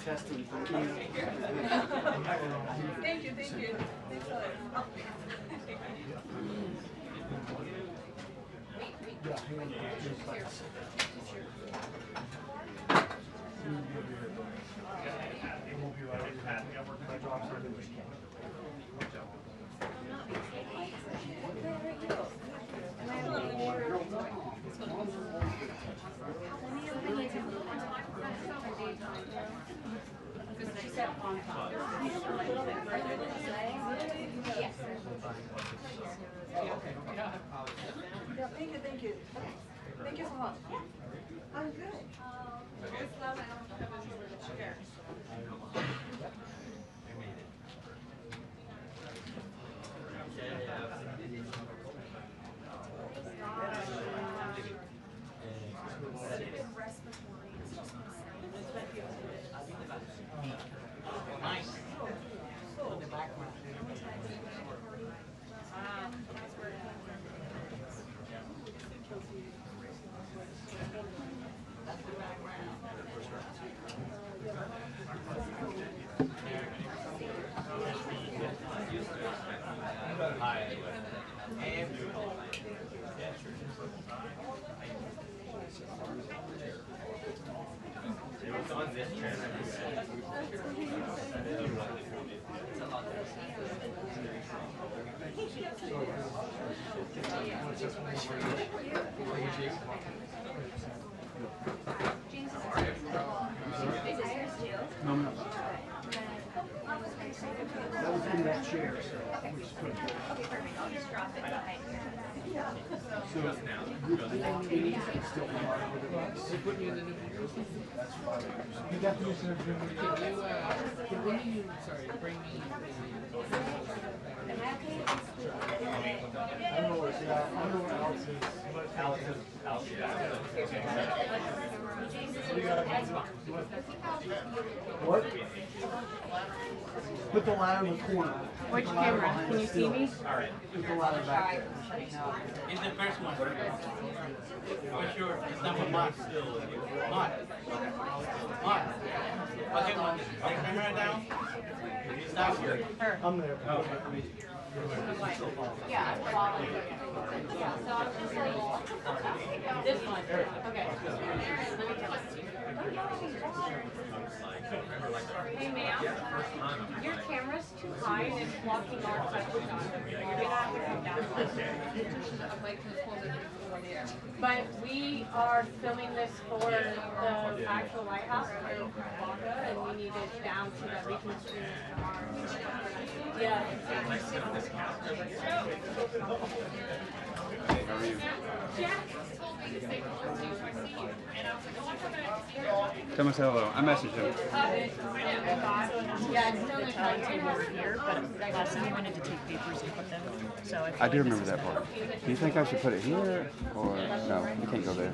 Testing. Thank you. Thanks a lot. Thank you. Thank you so much. I'm good. It's glad I don't have a chair. That was in that chair. Okay, perfect. I'll just drop it behind here. So, they put me in the new you definitely should have been can you, bring me I know where Alex is. What? Put the ladder in the corner. Which camera? Can you see me? Alright. Put the ladder back there. It's the first one. For sure. It's number Mark still. Mark. Mark. Okay, Mark. Take the camera down. Stop here. I'm there. Oh. Yeah, I'm following. Yeah, so I'm just like, this one. Okay. Let me test you. Hey ma'am, your camera's too high and it's blocking our touchdown. You're gonna have to come down. But we are filming this for the actual lighthouse for Waka, and we need it down so that we can stream it tomorrow. Yeah. Tell me hello. I messaged him. Yeah, it's still in the Over here, but last time we wanted to take papers and put them. So I do remember that part. Do you think I should put it here or no? You can't go there.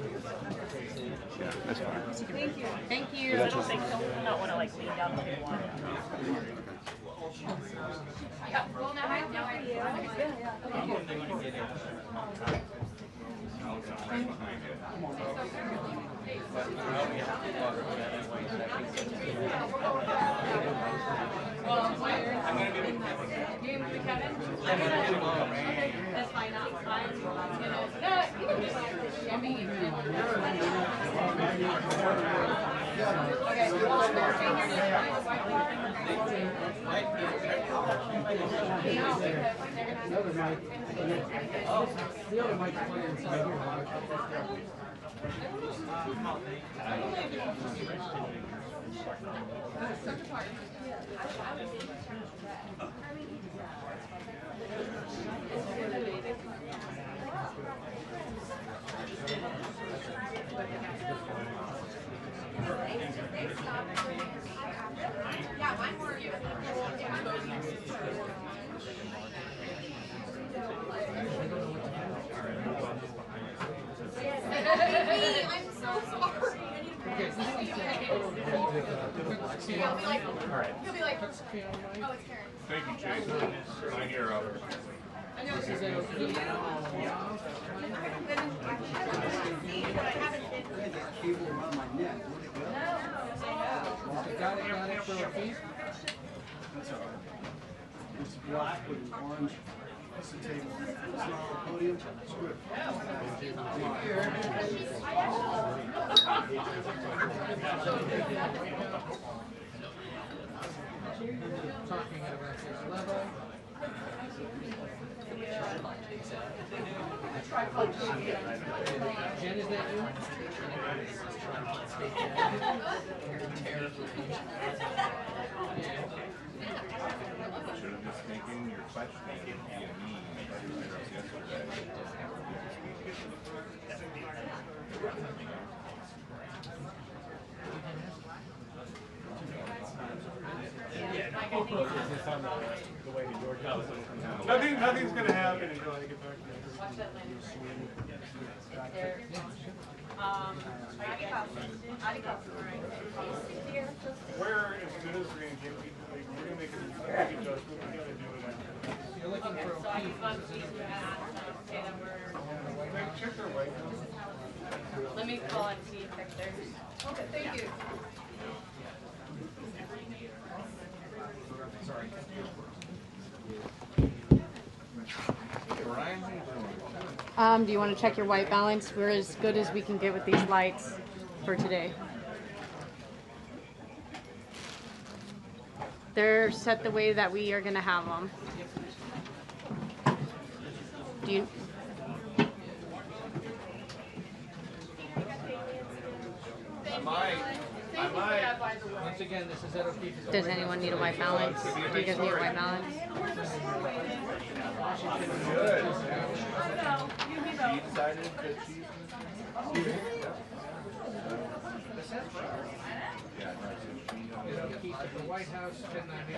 Yeah, that's fine. Thank you. Thank you. I don't think he'll not want to like lean down the big one. Well, now I have no idea. That's fine. You can just shimmy and The other mic playing inside here. Yeah, mine were you. I'm so sorry. He'll be like, oh, it's Karen. Thank you, Jason. I hear of her. I know she's I haven't been. Cable around my neck. Where'd it go? for fees? It's black with orange. It's the table. It's not the podium. It's good. Talking at about this level. Jen, is that you? Should have just taken your question via me yesterday. Nothing's gonna happen until I get back to Where is good we're gonna make a adjustment. We gotta do it. You're looking for a fee. Check their weight. Let me call and see if they're. Okay, thank you. Sorry. Do you want to check your white balance? We're as good as we can get with these lights for today. They're set the way that we are going to have them. Do you? I might. Once again, this is at a fee. Does anyone need a white balance? Do you guys need a white balance? Good. She decided that she's Keith at the White House, 1098.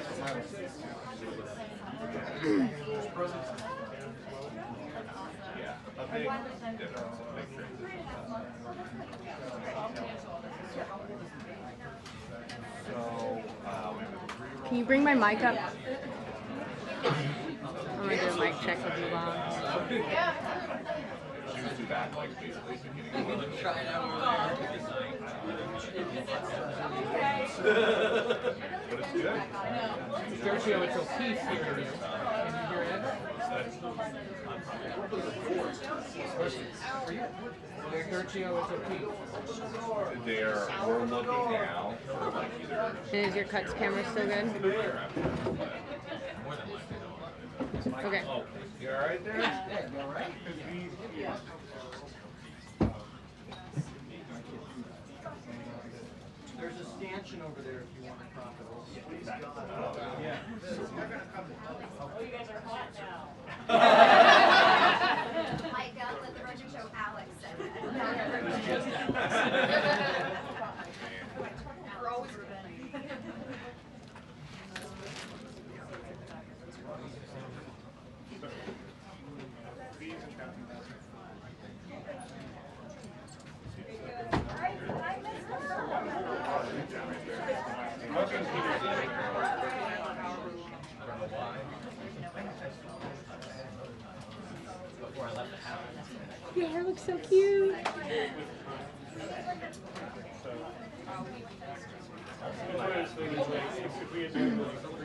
yeah, a big difference, a big transition. So, Can you bring my mic up? I'm going to do a mic check with you, Bob. she was too bad, like basically beginning of Try it out. but it's good. Sergio, it's O'Keefe here. Can you hear Ed? Sergio, it's O'Keefe. We're looking now for like either. And is your cuts camera still good? Okay. Oh, you alright there? Yeah, you all right? There's a stanchion over there if you want to profit. Yeah. Oh, you guys are hot now. My God, let the record show Alex said that. We're always Your hair looks so cute.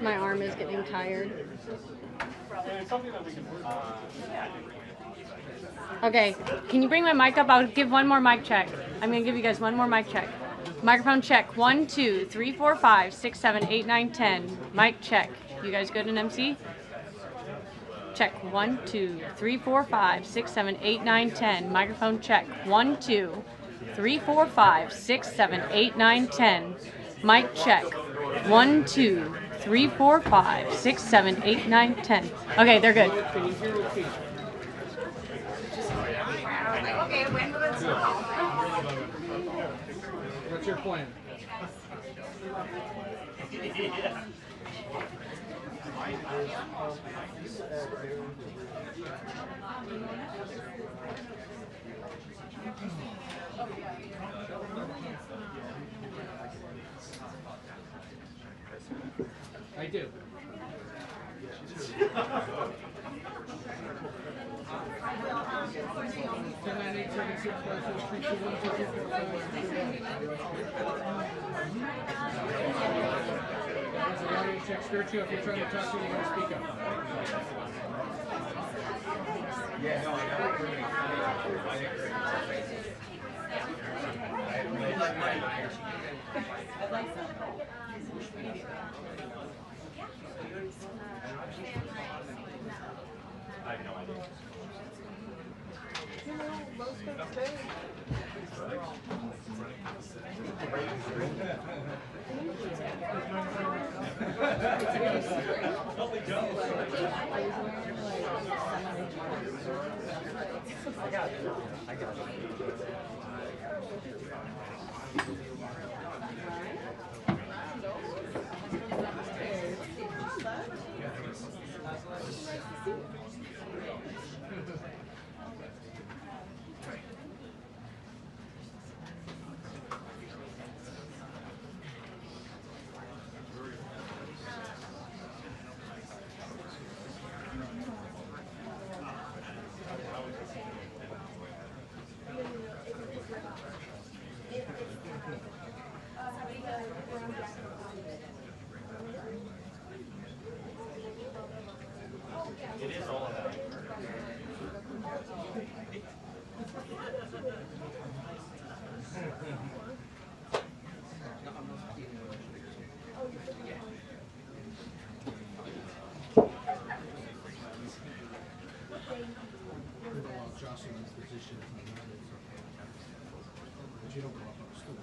My arm is getting tired. Okay, can you bring my mic up? I'll give one more mic check. I'm gonna give you guys one more mic check. Microphone check. 1, 2, 3, 4, 5, 6, 7, 8, 9, 10. Mic check. You guys good in MC? Check. 1, 2, 3, 4, 5, 6, 7, 8, 9, 10. Microphone check. 1, 2, 3, 4, 5, 6, 7, 8, 9, 10. Mic check. 1, 2, 3, 4, 5, 6, 7, 8, 9, 10. Okay, they're good. Can you hear O'Keefe? okay, when will it stop? What's your plan? I do. check skirt you if you're trying to talk to me, you gotta speak up. Yeah, no, I have no idea. I got it. It is all of that. Jocelyn's position is not it. But you don't go up on the stool.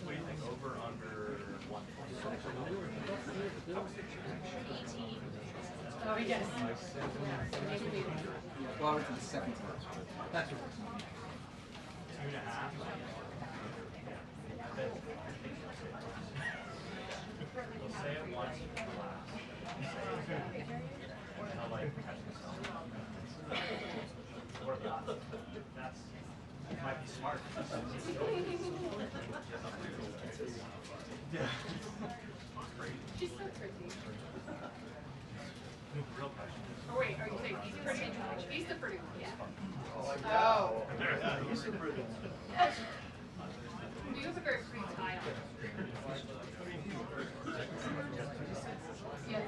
What do you think? Over, under 120? Oh, yes. Well, it's the second part. That's right. 2.5. We'll say it once and last. And I'll like catch myself. Or that's might be smart. Yeah. She's so pretty. Real question. Oh wait, are you saying he's pretty? He's the pretty one. Yeah. Oh. Yeah, he's super pretty. He has a very pretty tie on. Yeah.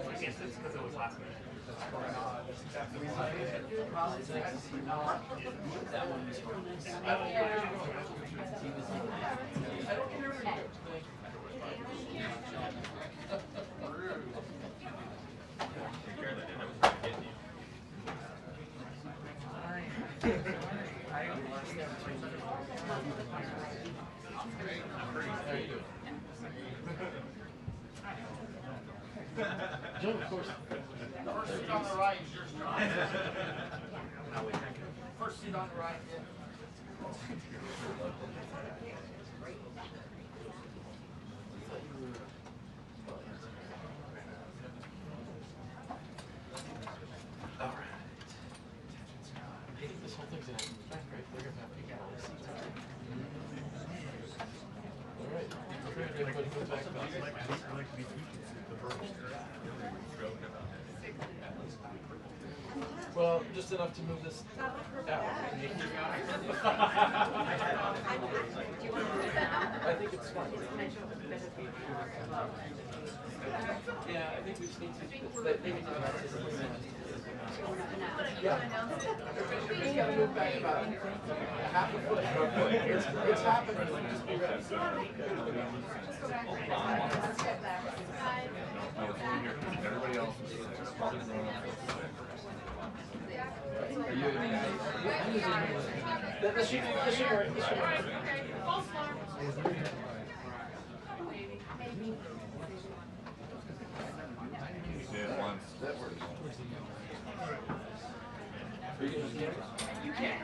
I guess it's because it was last minute. Joe, of course. First seat on the right is yours, John. First seat on the right, yeah. This whole thing's in back right. They're gonna have to get all the seats out. All right. Everybody go back about well, just enough to move this out. I think it's fine. Yeah, I think we just need to maybe do that. Yeah. Just gotta move back about half a foot. It's happening. Just be ready. Everybody else is Are you this should work. This should work. False alarm. did once. Are you gonna just get it? You can.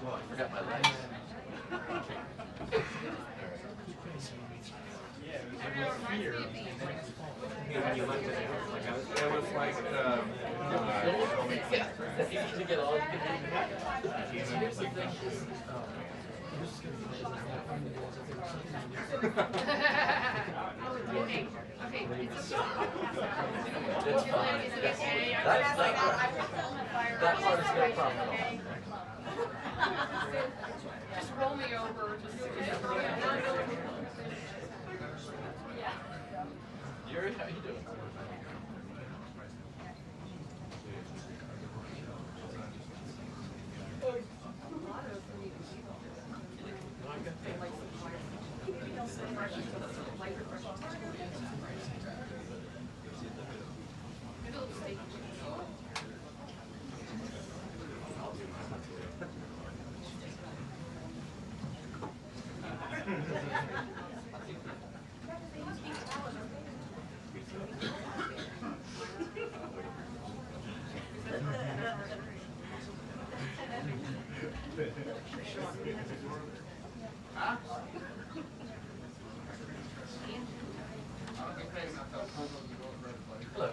Well, I forgot my legs. It was like to get all Okay, it's It's fine. That part is no problem at all. just roll me over. Yuri, how you doing? Hello.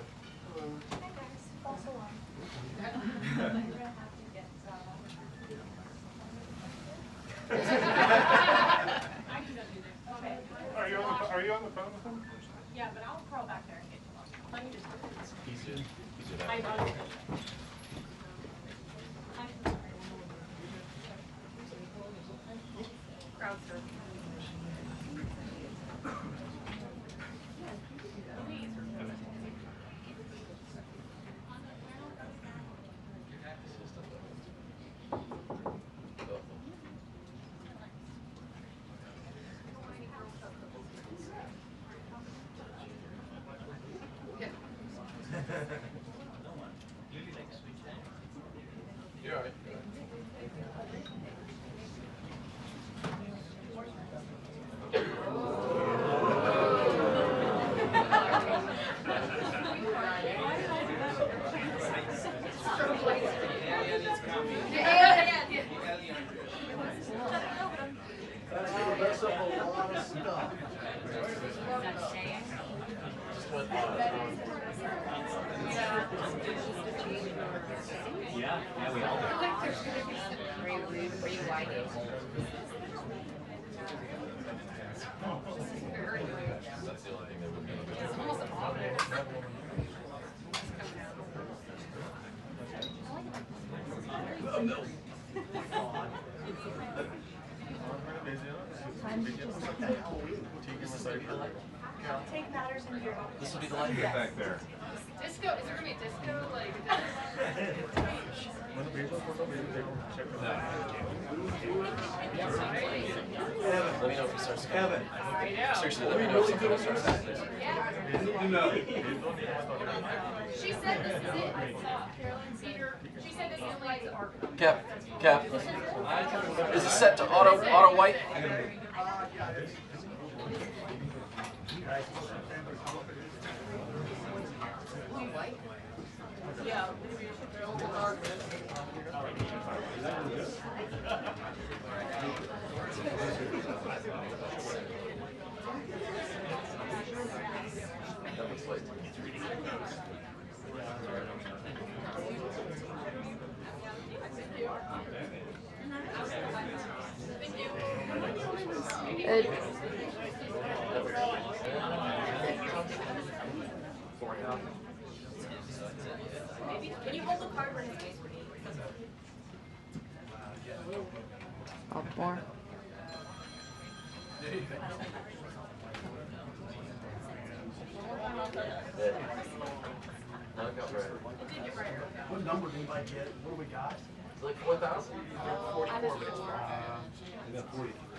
Are you on the phone with him? Yeah, but I'll crawl back there and get you on. Let me just. He's Hi, Bob. Crowd surf. You're all right. That's gonna mess up a lot of stuff. Yeah, we all do. Were you whining? That's the only thing that would be. It's almost obvious. Oh no. Take matters into your own. This will be the light back there. Disco, is there gonna be disco? Like, Let me know if it starts. Kevin. Seriously, let me know if something starts happening. No. she said this is it. I saw Carolyn Cedar. She said this is like art. Cap. Is it set to auto white? Yeah. That looks like. Can you hold the card for his face for me? Up more. What number did I get? What do we got? It's like 4,000? 44 minutes.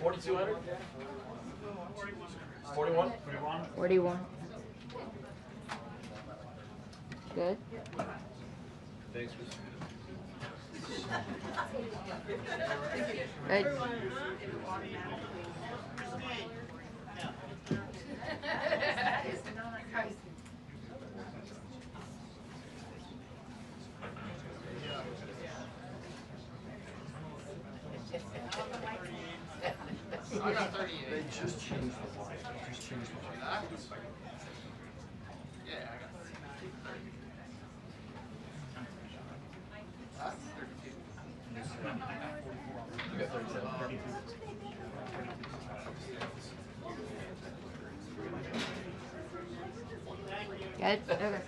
4,200? 41? 41. Good. Thanks. Good. got 38. They just changed the line. They just changed the line. Yeah, I got 30. That's 32. You got 37. Good? Okay.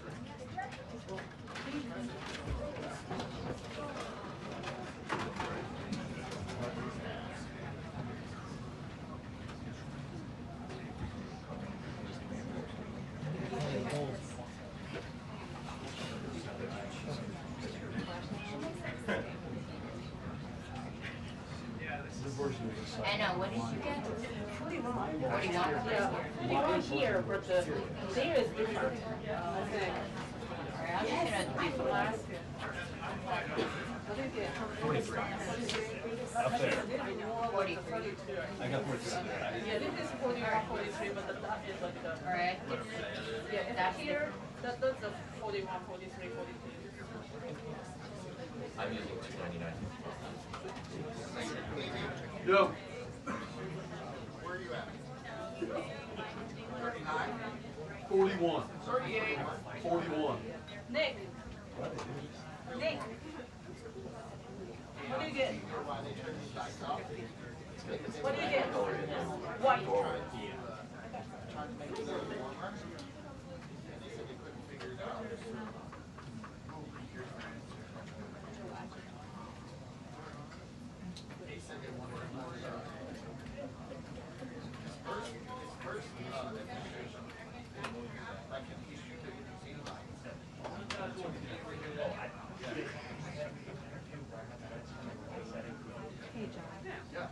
I know, what did you get? 41. Right here, but the there is different. Okay. I'm just gonna do Last year. Up there. 43. I got 43. Yeah, this is 41, 43, but that is like the. Alright. Yeah, That's and here, that's the 41, 43, 42. I'm using 299. Yo. Where are you at? 41. 38. 41. Nick. Nick. What do you get? What do you get? White. Trying to make it a little warmer. And they said they couldn't figure it out. They said they wanted more. First, administration. Like in history, they didn't see like. Hey, John. Yeah.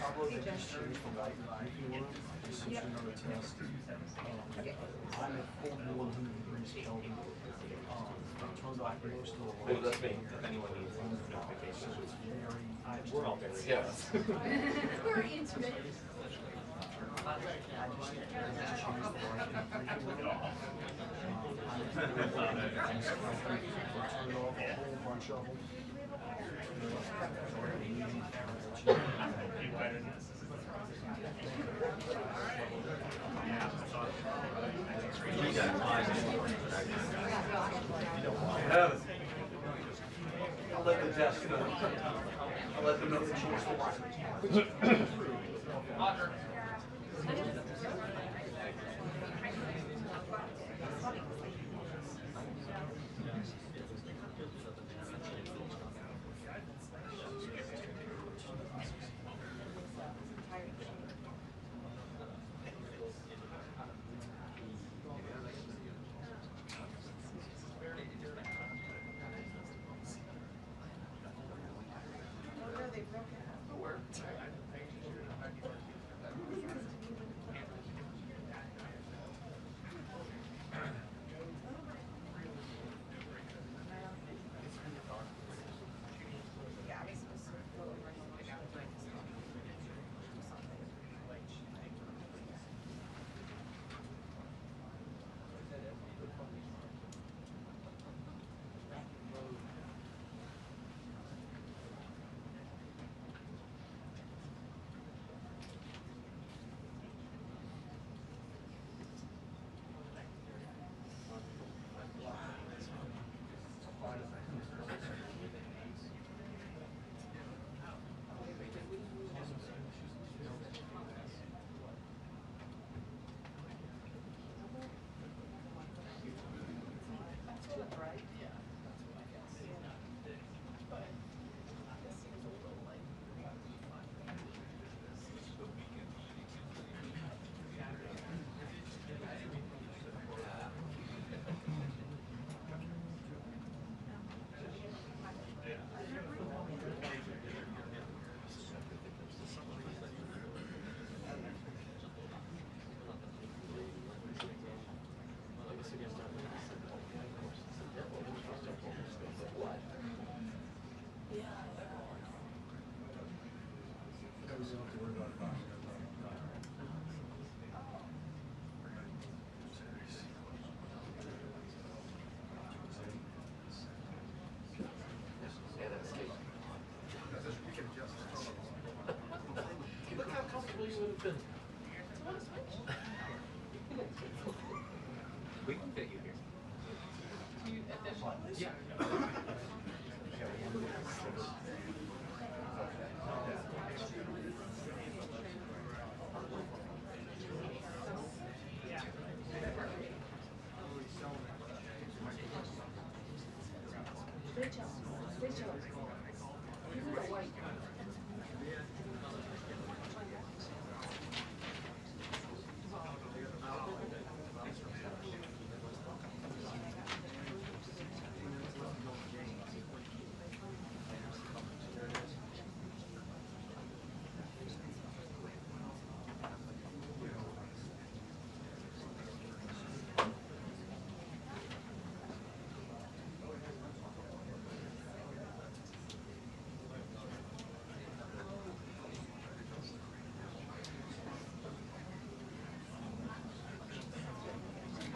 Pablo, they just changed the light. Since you know the test. I'm at 4100 degrees Kelvin. Turned off the most of the Well, that's me. If anyone needs notifications. We're all very yes. We're intimate. I'll let the desk know. I'll let them know the change the line.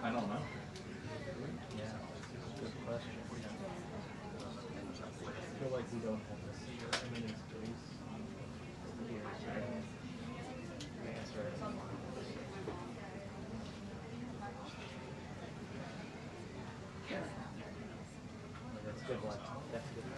I don't know. Yeah, good question. I feel like we don't have this. I mean, it's Grace here today. Answer it. That's a good one. That's a good one.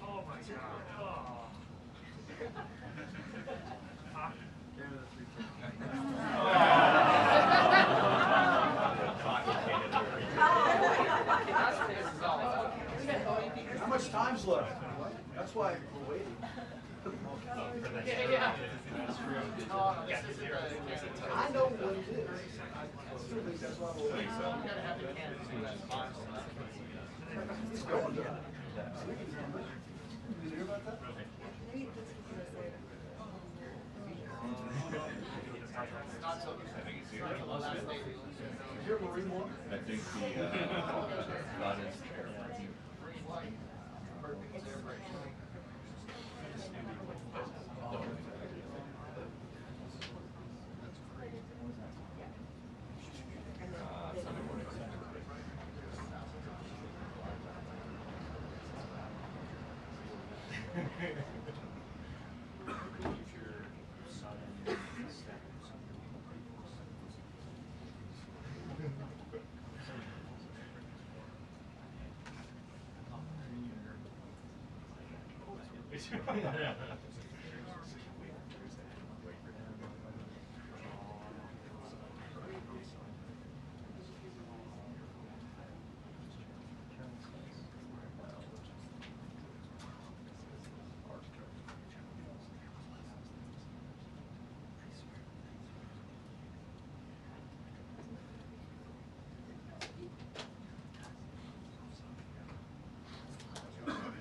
Oh my god. Oh. How much time's left? That's why we're waiting. I know what it is. I still think that's why we're waiting. It's going down. Did you hear about that? Did you ever read one? I think the thought is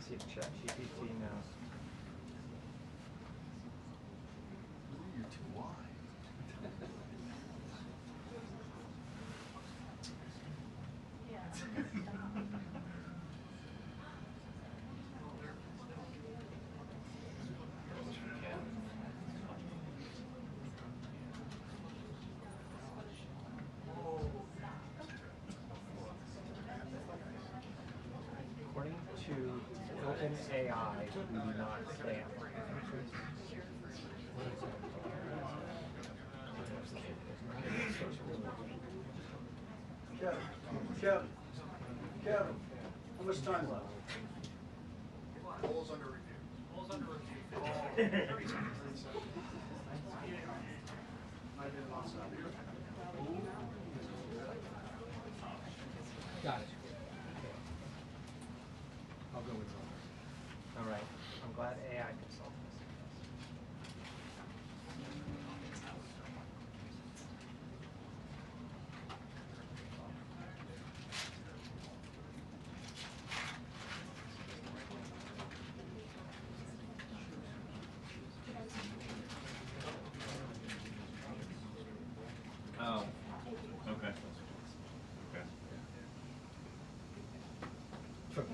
See if ChatGPT now. You're too wide. According to OpenAI, we do not spam. Kevin, how much time left? Polls under review. Polls under review. Got it. I'll go with Robert. All right. I'm glad AI can solve this. There's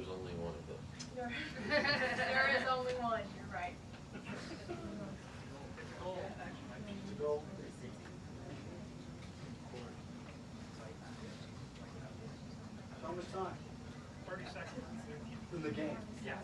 only one of them. There is only one, you're right. How much time? 30 seconds. In the game? Yeah.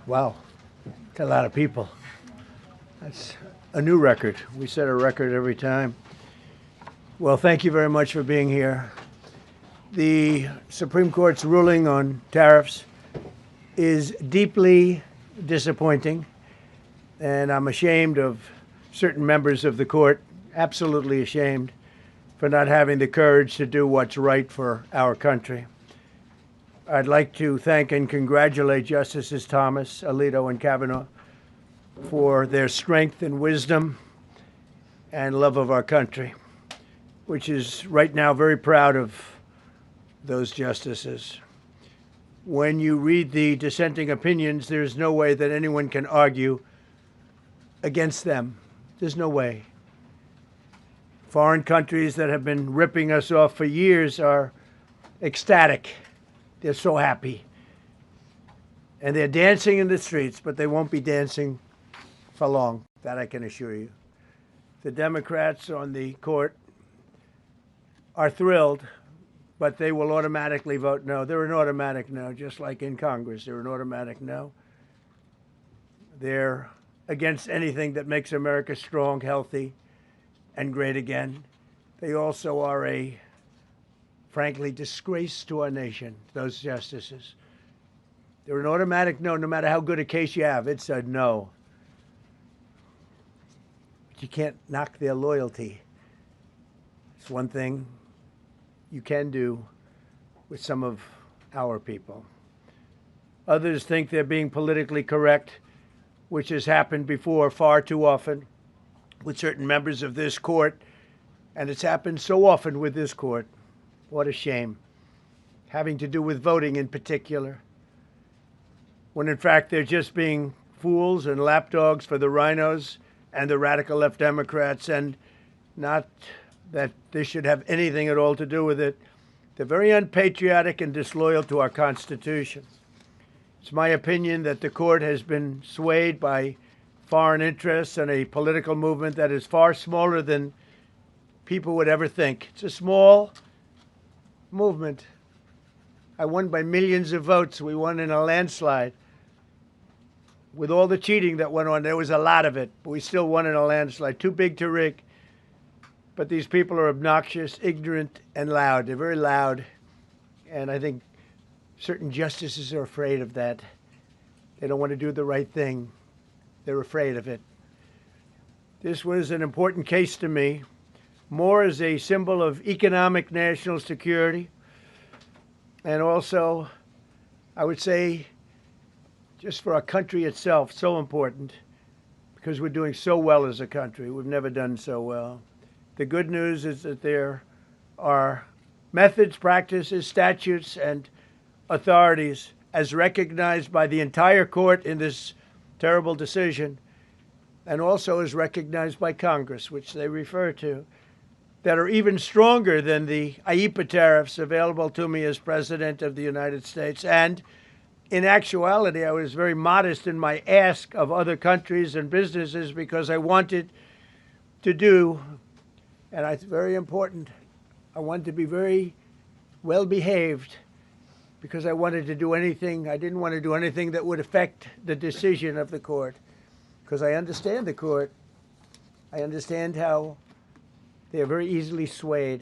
Wow, got a lot of people. That's a new record. We set a record every time. Well, thank you very much for being here. The Supreme Court's ruling on tariffs is deeply disappointing, and I'm ashamed of certain members of the court, absolutely ashamed, for not having the courage to do what's right for our country. I'd like to thank and congratulate Justices Thomas, Alito, and Kavanaugh for their strength and wisdom and love of our country, which is right now very proud of those justices. When you read the dissenting opinions, there's no way that anyone can argue against them. There's no way. Foreign countries that have been ripping us off for years are ecstatic. They're so happy. And they're dancing in the streets, but they won't be dancing for long. That I can assure you. The Democrats on the court are thrilled, but they will automatically vote no. They're an automatic no, just like in Congress. They're an automatic no. They're against anything that makes America strong, healthy, and great again. They also are a frankly, disgrace to our nation, those justices. They're an automatic no, no matter how good a case you have. It's a no. But you can't knock their loyalty. It's one thing you can do with some of our people. Others think they're being politically correct, which has happened before far too often with certain members of this court, and it's happened so often with this court. What a shame. Having to do with voting in particular, when in fact they're just being fools and lapdogs for the rhinos and the radical left Democrats, and not that this should have anything at all to do with it. They're very unpatriotic and disloyal to our Constitution. It's my opinion that the court has been swayed by foreign interests and a political movement that is far smaller than people would ever think. It's a small movement. I won by millions of votes. We won in a landslide. With all the cheating that went on, there was a lot of it, but we still won in a landslide. Too big to rig. But these people are obnoxious, ignorant, and loud. They're very loud. And I think certain justices are afraid of that. They don't want to do the right thing. They're afraid of it. This was an important case to me, more as a symbol of economic national security, and also, I would say, just for our country itself, so important, because we're doing so well as a country. We've never done so well. The good news is that there are methods, practices, statutes, and authorities, as recognized by the entire court in this terrible decision, and also as recognized by Congress, which they refer to, that are even stronger than the IEEPA tariffs available to me as President of the United States. And in actuality, I was very modest in my ask of other countries and businesses because I wanted to do, and it's very important, I wanted to be very well behaved because I wanted to do anything, I didn't want to do anything that would affect the decision of the court. because I understand the court. I understand how they are very easily swayed.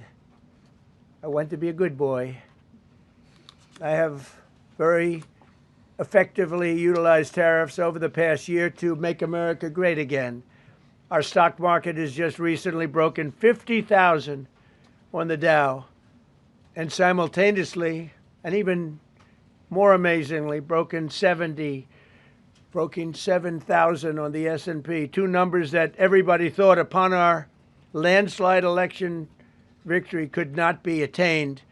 I want to be a good boy. I have very effectively utilized tariffs over the past year to make America great again. Our stock market has just recently broken 50,000 on the Dow, and simultaneously, and even more amazingly, broken 7,000 on the S&P, two numbers that everybody thought upon our landslide election victory could not be attained.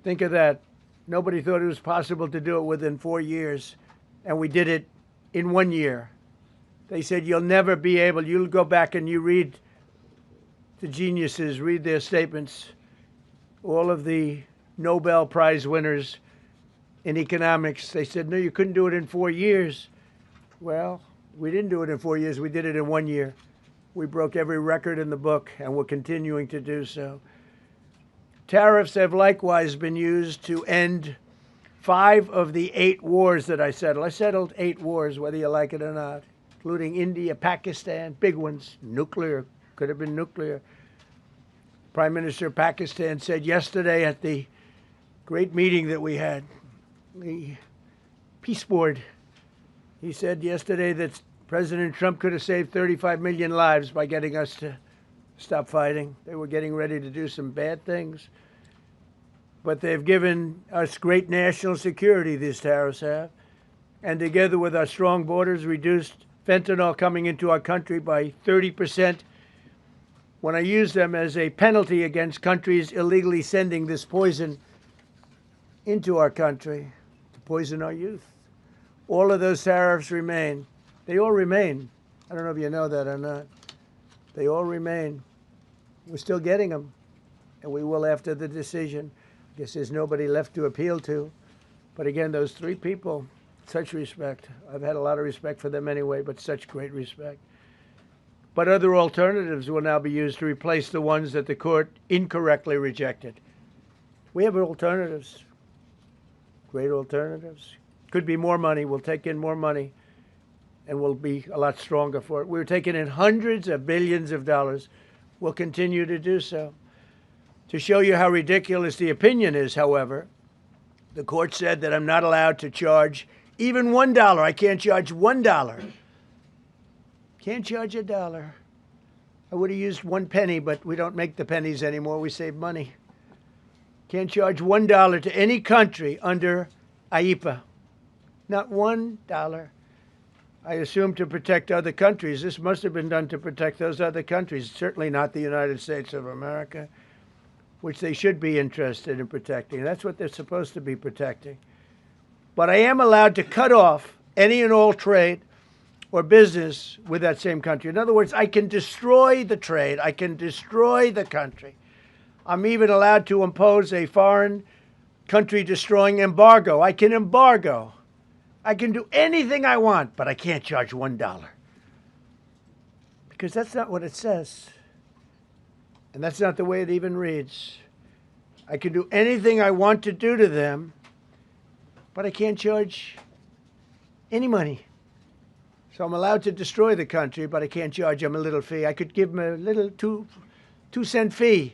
Think of that. Nobody thought it was possible to do it within 4 years, and we did it in 1 year. They said, you'll never be able, you'll go back and you read the geniuses, read their statements, all of the Nobel Prize winners in economics. They said, no, you couldn't do it in 4 years. Well, we didn't do it in 4 years. We did it in 1 year. We broke every record in the book, and we're continuing to do so. Tariffs have likewise been used to end 5 of the 8 wars that I settled. I settled 8 wars, whether you like it or not, including India, Pakistan, big ones, nuclear, could have been nuclear. Prime Minister of Pakistan said yesterday at the great meeting that we had, the Peace Board, he said yesterday that President Trump could have saved 35 million lives by getting us to stop fighting. They were getting ready to do some bad things. But they've given us great national security, these tariffs have. And together with our strong borders, reduced fentanyl coming into our country by 30%. When I use them as a penalty against countries illegally sending this poison into our country to poison our youth. All of those tariffs remain. They all remain. I don't know if you know that or not. They all remain. We're still getting them, and we will after the decision. I guess there's nobody left to appeal to. But again, those 3 people, such respect. I've had a lot of respect for them anyway, but such great respect. But other alternatives will now be used to replace the ones that the court incorrectly rejected. We have alternatives, great alternatives. Could be more money. We'll take in more money, and we'll be a lot stronger for it. We're taking in hundreds of billions of dollars. We'll continue to do so. To show you how ridiculous the opinion is, however, the court said that I'm not allowed to charge even $1. I can't charge $1. Can't charge $1. I would have used 1 penny, but we don't make the pennies anymore. We save money. Can't charge $1 to any country under IEPA. Not $1. I assume to protect other countries. This must have been done to protect those other countries, certainly not the United States of America, which they should be interested in protecting. That's what they're supposed to be protecting. But I am allowed to cut off any and all trade or business with that same country. In other words, I can destroy the trade. I can destroy the country. I'm even allowed to impose a foreign country destroying embargo. I can embargo. I can do anything I want, but I can't charge $1. Because that's not what it says. And that's not the way it even reads. I can do anything I want to do to them, but I can't charge any money. So I'm allowed to destroy the country, but I can't charge them a little fee. I could give them a little 2-cent fee,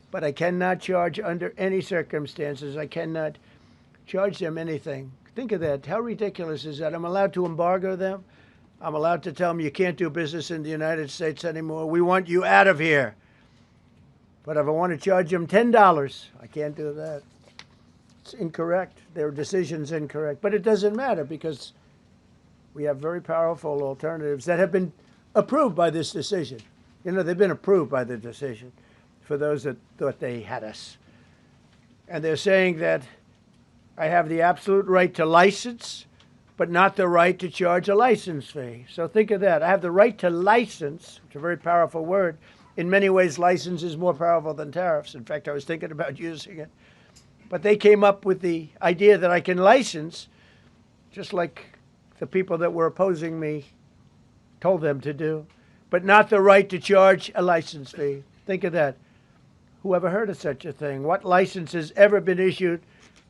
but I cannot charge under any circumstances. I cannot charge them anything. Think of that. How ridiculous is that? I'm allowed to embargo them. I'm allowed to tell them you can't do business in the United States anymore. We want you out of here. But if I want to charge them $10, I can't do that. It's incorrect. Their decision's incorrect. But it doesn't matter because we have very powerful alternatives that have been approved by this decision. You know, they've been approved by the decision for those that thought they had us. And they're saying that I have the absolute right to license, but not the right to charge a license fee. So think of that. I have the right to license, which is a very powerful word. In many ways, license is more powerful than tariffs. In fact, I was thinking about using it. But they came up with the idea that I can license, just like the people that were opposing me told them to do, but not the right to charge a license fee. Think of that. Who ever heard of such a thing? What license has ever been issued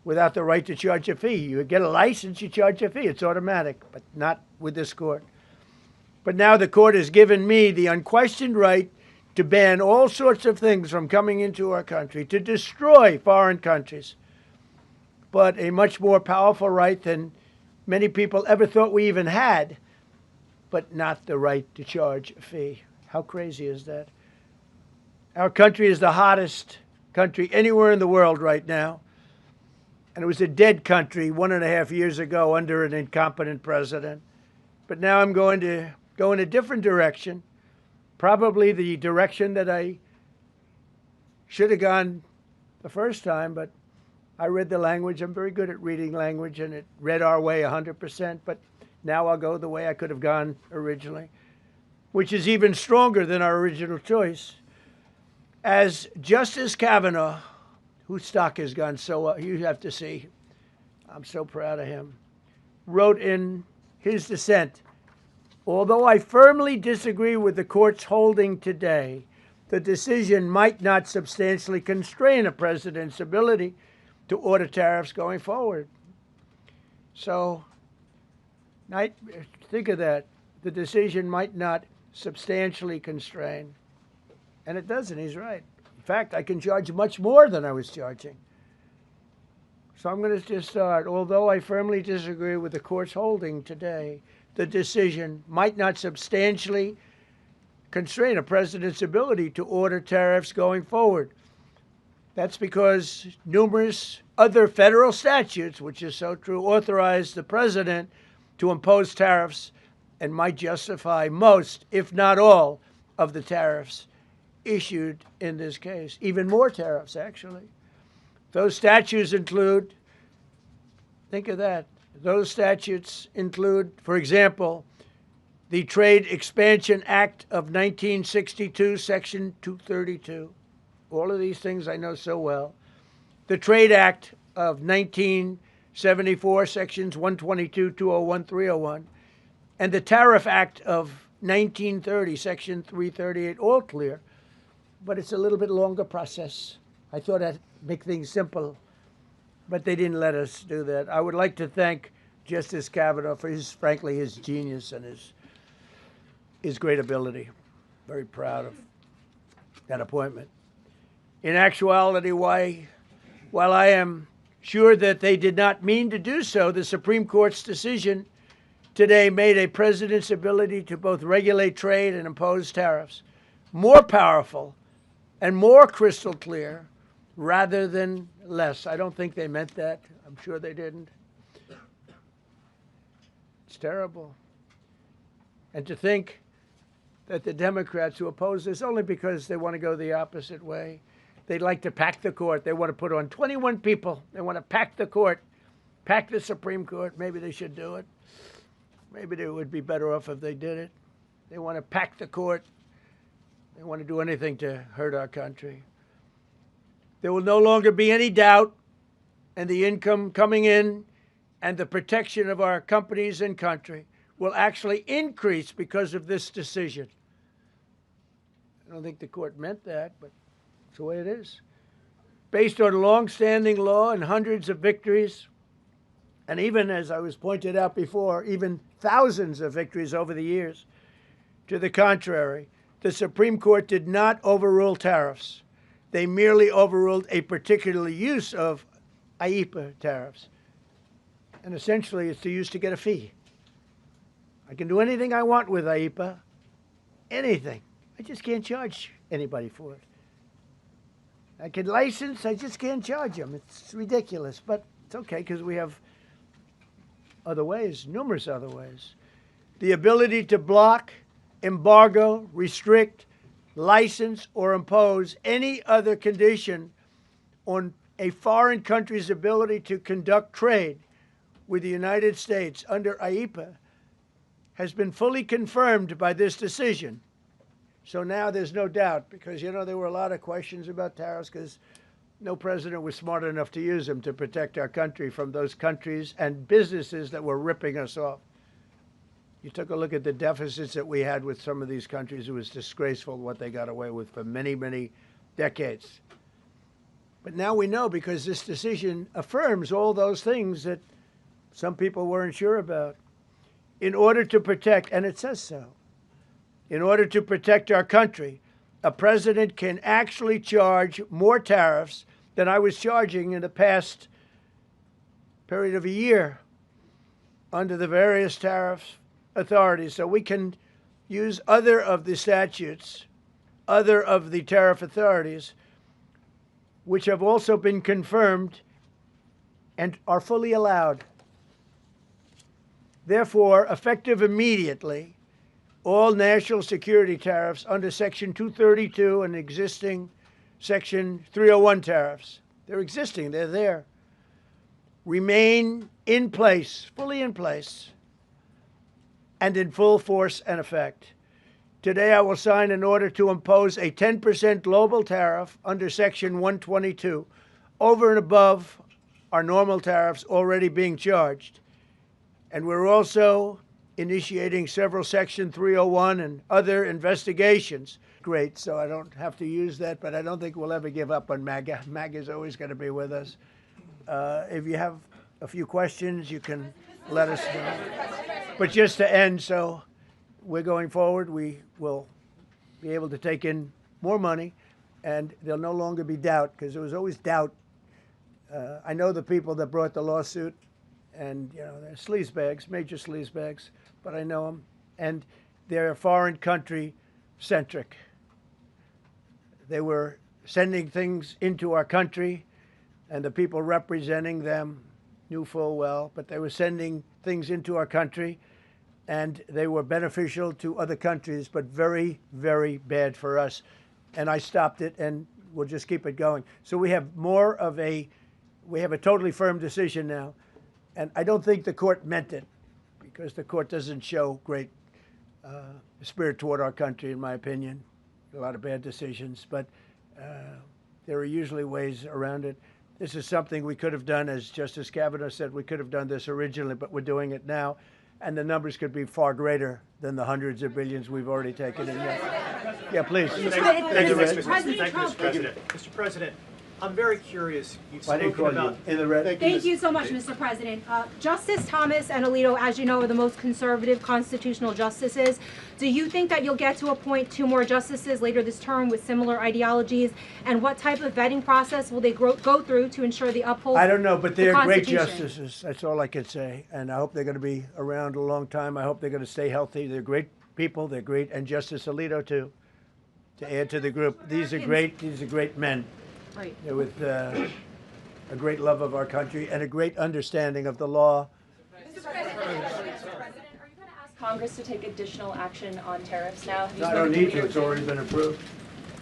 without the right to charge a fee? You get a license, you charge a fee. It's automatic, but not with this court. But now the court has given me the unquestioned right to ban all sorts of things from coming into our country, to destroy foreign countries. But a much more powerful right than many people ever thought we even had, but not the right to charge a fee. How crazy is that? Our country is the hottest country anywhere in the world right now. And it was a dead country 1.5 years ago under an incompetent president. But now I'm going to go in a different direction, probably the direction that I should have gone the first time, but I read the language. I'm very good at reading language, and it read our way 100%, but now I'll go the way I could have gone originally, which is even stronger than our original choice. As Justice Kavanaugh, whose stock has gone so well, you have to see, I'm so proud of him, wrote in his dissent, although I firmly disagree with the court's holding today, the decision might not substantially constrain a president's ability to order tariffs going forward. So, think of that. The decision might not substantially constrain. And it doesn't, he's right. In fact, I can charge much more than I was charging. So I'm going to just start. Although I firmly disagree with the court's holding today, the decision might not substantially constrain a president's ability to order tariffs going forward. That's because numerous other federal statutes, which is so true, authorize the president to impose tariffs and might justify most, if not all, of the tariffs issued in this case. Even more tariffs, actually. Those statutes include, think of that, those statutes include, for example, the Trade Expansion Act of 1962, Section 232. All of these things I know so well. The Trade Act of 1974, Sections 122, 201, 301. And the Tariff Act of 1930, Section 338, all clear. But it's a little bit longer process. I thought I'd make things simple, but they didn't let us do that. I would like to thank Justice Kavanaugh for his, frankly, his genius and his great ability. Very proud of that appointment. In actuality, while I am sure that they did not mean to do so, the Supreme Court's decision today made a president's ability to both regulate trade and impose tariffs more powerful and more crystal clear rather than less. I don't think they meant that. I'm sure they didn't. It's terrible. And to think that the Democrats who oppose this only because they want to go the opposite way, they'd like to pack the court. They want to put on 21 people. They want to pack the court, pack the Supreme Court. Maybe they should do it. Maybe they would be better off if they did it. They want to pack the court. They want to do anything to hurt our country. There will no longer be any doubt, and the income coming in and the protection of our companies and country will actually increase because of this decision. I don't think the court meant that, but it's the way it is. Based on long-standing law and hundreds of victories, and even, as I was pointed out before, even thousands of victories over the years, to the contrary, the Supreme Court did not overrule tariffs. They merely overruled a particular use of IEEPA tariffs. And essentially, it's used to get a fee. I can do anything I want with IEEPA, anything. I just can't charge anybody for it. I can license, I just can't charge them. It's ridiculous, but it's okay because we have other ways, numerous other ways. The ability to block, embargo, restrict, license, or impose any other condition on a foreign country's ability to conduct trade with the United States under IEEPA has been fully confirmed by this decision. So now there's no doubt, because, you know, there were a lot of questions about tariffs because no president was smart enough to use them to protect our country from those countries and businesses that were ripping us off. You took a look at the deficits that we had with some of these countries. It was disgraceful what they got away with for many, many decades. But now we know, because this decision affirms all those things that some people weren't sure about. In order to protect, and it says so, in order to protect our country, a president can actually charge more tariffs than I was charging in the past period of a year under the various tariff authorities. So we can use other of the statutes, other of the tariff authorities, which have also been confirmed and are fully allowed. Therefore, effective immediately, all national security tariffs under Section 232 and existing Section 301 tariffs, they're existing, they're there, remain in place, fully in place, and in full force and effect. Today, I will sign an order to impose a 10% global tariff under Section 122 over and above our normal tariffs already being charged. And we're also initiating several Section 301 and other investigations. Great, so I don't have to use that, but I don't think we'll ever give up on MAGA. MAGA is always going to be with us. If you have a few questions, you can let us know. But just to end, so we're going forward. We will be able to take in more money, and there'll no longer be doubt, because there was always doubt. I know the people that brought the lawsuit, and you know they're sleazebags, major sleazebags, but I know them, and they're foreign country centric. They were sending things into our country, and the people representing them knew full well, but they were sending things into our country, and they were beneficial to other countries, but very, very bad for us. And I stopped it, and we'll just keep it going. So we have a totally firm decision now. And I don't think the court meant it, because the court doesn't show great spirit toward our country, in my opinion. A lot of bad decisions, but there are usually ways around it. This is something we could have done, as Justice Kavanaugh said, we could have done this originally, but we're doing it now. And the numbers could be far greater than the hundreds of billions we've already taken in. Yeah, please. Thank you, Mr. President. Mr. President, I'm very curious. Why didn't call you in the red? Thank you so much, Mr. President. Justice Thomas and Alito, as you know, are the most conservative constitutional justices. Do you think that you'll get to appoint 2 more justices later this term with similar ideologies? And what type of vetting process will they go through to ensure they uphold? I don't know, but they're great justices. That's all I can say. And I hope they're going to be around a long time. I hope they're going to stay healthy. They're great people. They're great. And Justice Alito, too, to add to the group. These are great men. Right. With a great love of our country and a great understanding of the law. Mr. President, are you going to ask Congress to take additional action on tariffs now? No, I don't need to. It's already been approved.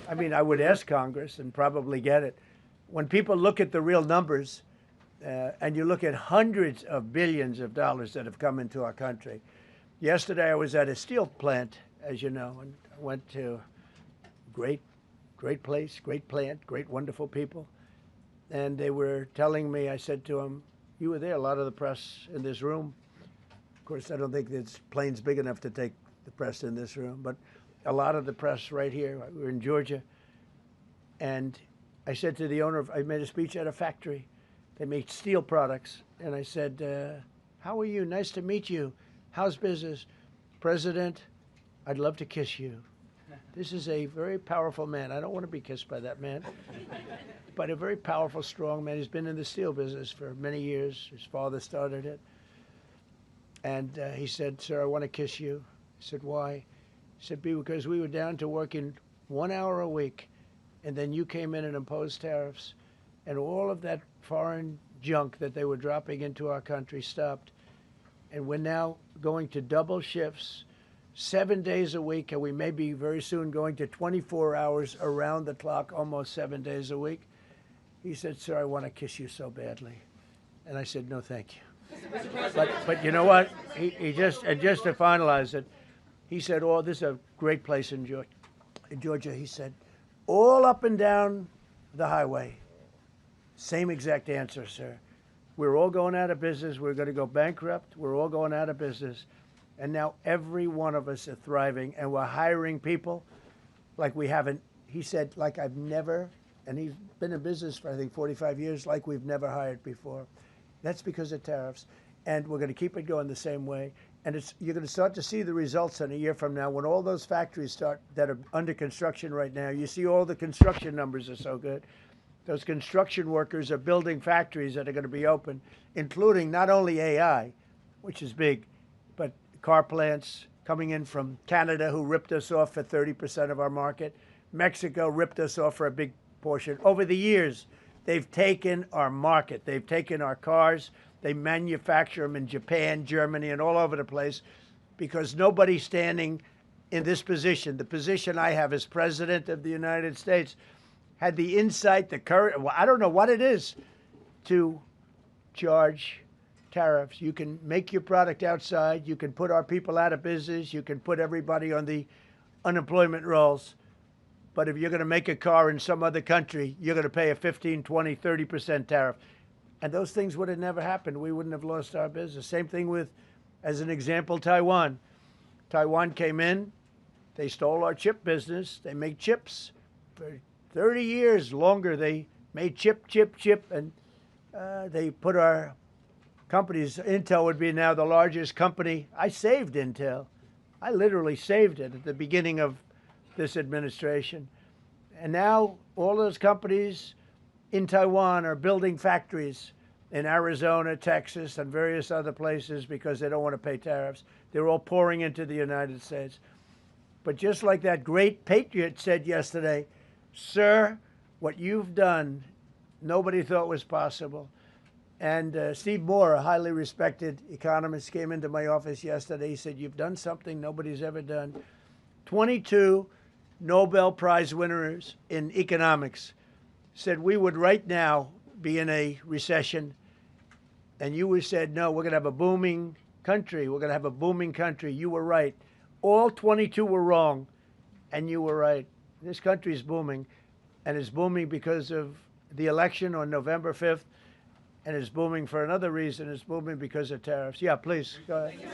I mean, I would ask Congress and probably get it. When people look at the real numbers, and you look at hundreds of billions of dollars that have come into our country. Yesterday, I was at a steel plant, as you know, and I went to great place, great plant, great, wonderful people. And they were telling me, I said to them, you were there, a lot of the press in this room. Of course, I don't think this plane's big enough to take the press in this room, but a lot of the press right here. We're in Georgia. And I said to the owner, I made a speech at a factory. They make steel products. And I said, how are you? Nice to meet you. How's business? President, I'd love to kiss you. This is a very powerful man. I don't want to be kissed by that man, but a very powerful, strong man. He's been in the steel business for many years. His father started it. And he said, sir, I want to kiss you. I said, why? He said, because we were down to working 1 hour a week, and then you came in and imposed tariffs, and all of that foreign junk that they were dropping into our country stopped. And we're now going to double shifts, 7 days a week, and we may be very soon going to 24 hours around the clock, almost 7 days a week. He said, sir, I want to kiss you so badly. And I said, no, thank you. But you know what? He just to finalize it, he said, oh, this is a great place in Georgia. He said, all up and down the highway, same exact answer, sir. We're all going out of business. We're going to go bankrupt. We're all going out of business. And now every one of us are thriving, and we're hiring people like we haven't. He said, like I've never, and he's been in business for, I think, 45 years, like we've never hired before. That's because of tariffs. And we're going to keep it going the same way. And you're going to start to see the results in a year from now when all those factories start that are under construction right now. You see all the construction numbers are so good. Those construction workers are building factories that are going to be open, including not only AI, which is big, but car plants coming in from Canada, who ripped us off for 30% of our market. Mexico ripped us off for a big portion. Over the years, they've taken our market. They've taken our cars. They manufacture them in Japan, Germany, and all over the place because nobody's standing in this position. The position I have as President of the United States had the insight, the courage, well, I don't know what it is, to charge tariffs. You can make your product outside. You can put our people out of business. You can put everybody on the unemployment rolls. But if you're going to make a car in some other country, you're going to pay a 15, 20, 30% tariff. And those things would have never happened. We wouldn't have lost our business. Same thing with, as an example, Taiwan. Taiwan came in. They stole our chip business. They make chips. For 30 years longer, they made chip, and they put our companies. Intel would be now the largest company. I saved Intel. I literally saved it at the beginning of this administration. And now all those companies in Taiwan are building factories in Arizona, Texas, and various other places because they don't want to pay tariffs. They're all pouring into the United States. But just like that great patriot said yesterday, sir, what you've done, nobody thought was possible. And Steve Moore, a highly respected economist, came into my office yesterday. He said, you've done something nobody's ever done. 22 Nobel Prize winners in economics said we would right now be in a recession. And you said, no, we're going to have a booming country. We're going to have a booming country. You were right. All 22 were wrong, and you were right. This country is booming, and it's booming because of the election on November 5th, and it's booming for another reason. It's booming because of tariffs. Yeah, please, go ahead. You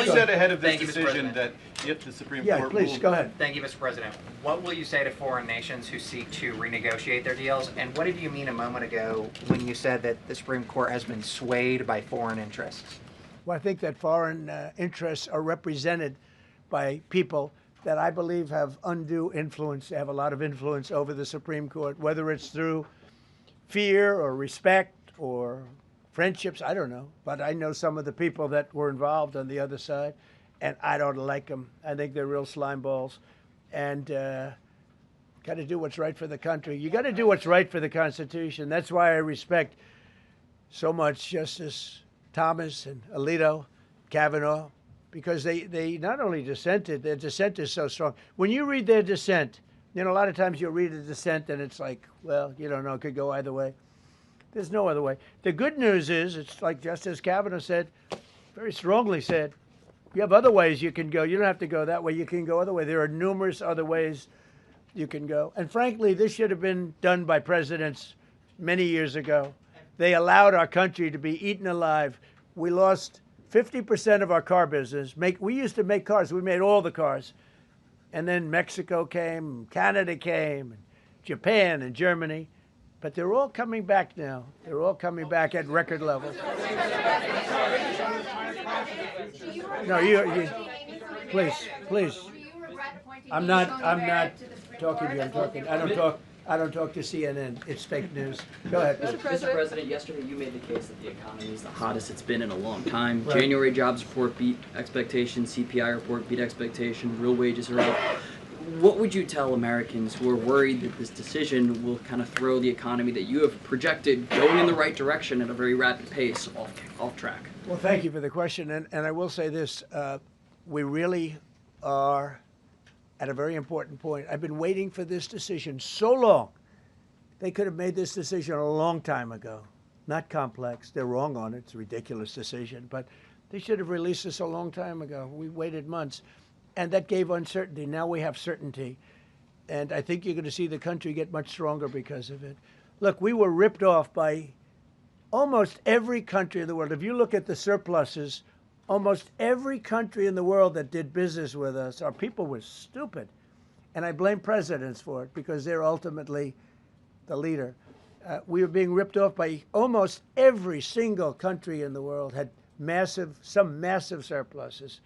said ahead of this decision that if the Supreme Court ruled... Yeah, please, go ahead. Thank you, Mr. President. What will you say to foreign nations who seek to renegotiate their deals? And what did you mean a moment ago when you said that the Supreme Court has been swayed by foreign interests? Well, I think that foreign interests are represented by people that I believe have undue influence. They have a lot of influence over the Supreme Court, whether it's through fear or respect or friendships, I don't know. But I know some of the people that were involved on the other side, and I don't like them. I think they're real slime balls. And got to do what's right for the country. You got to do what's right for the Constitution. That's why I respect so much Justice Thomas and Alito, Kavanaugh, because they not only dissented, their dissent is so strong. When you read their dissent, you know, a lot of times you'll read a dissent and it's like, well, you don't know, it could go either way. There's no other way. The good news is, it's like Justice Kavanaugh said, very strongly said, you have other ways you can go. You don't have to go that way. You can go other way. There are numerous other ways you can go. And frankly, this should have been done by presidents many years ago. They allowed our country to be eaten alive. We lost 50% of our car business. We used to make cars. We made all the cars. And then Mexico came, Canada came, and Japan and Germany. But they're all coming back now. They're all coming back at record levels. No, you please. I'm not talking to you. I don't talk to CNN. It's fake news. Go ahead. Mr. President, yesterday you made the case that the economy is the hottest it's been in a long time. Right. January jobs report beat expectations, CPI report beat expectation, real wages are up. What would you tell Americans who are worried that this decision will kind of throw the economy that you have projected going in the right direction at a very rapid pace off track? Well, thank you for the question. And I will say this, we really are at a very important point. I've been waiting for this decision so long. They could have made this decision a long time ago. Not complex. They're wrong on it. It's a ridiculous decision. But they should have released this a long time ago. We waited months. And that gave uncertainty. Now we have certainty. And I think you're going to see the country get much stronger because of it. Look, we were ripped off by almost every country in the world. If you look at the surpluses, almost every country in the world that did business with us, our people were stupid. And I blame presidents for it because they're ultimately the leader. We were being ripped off by almost every single country in the world had some massive surpluses.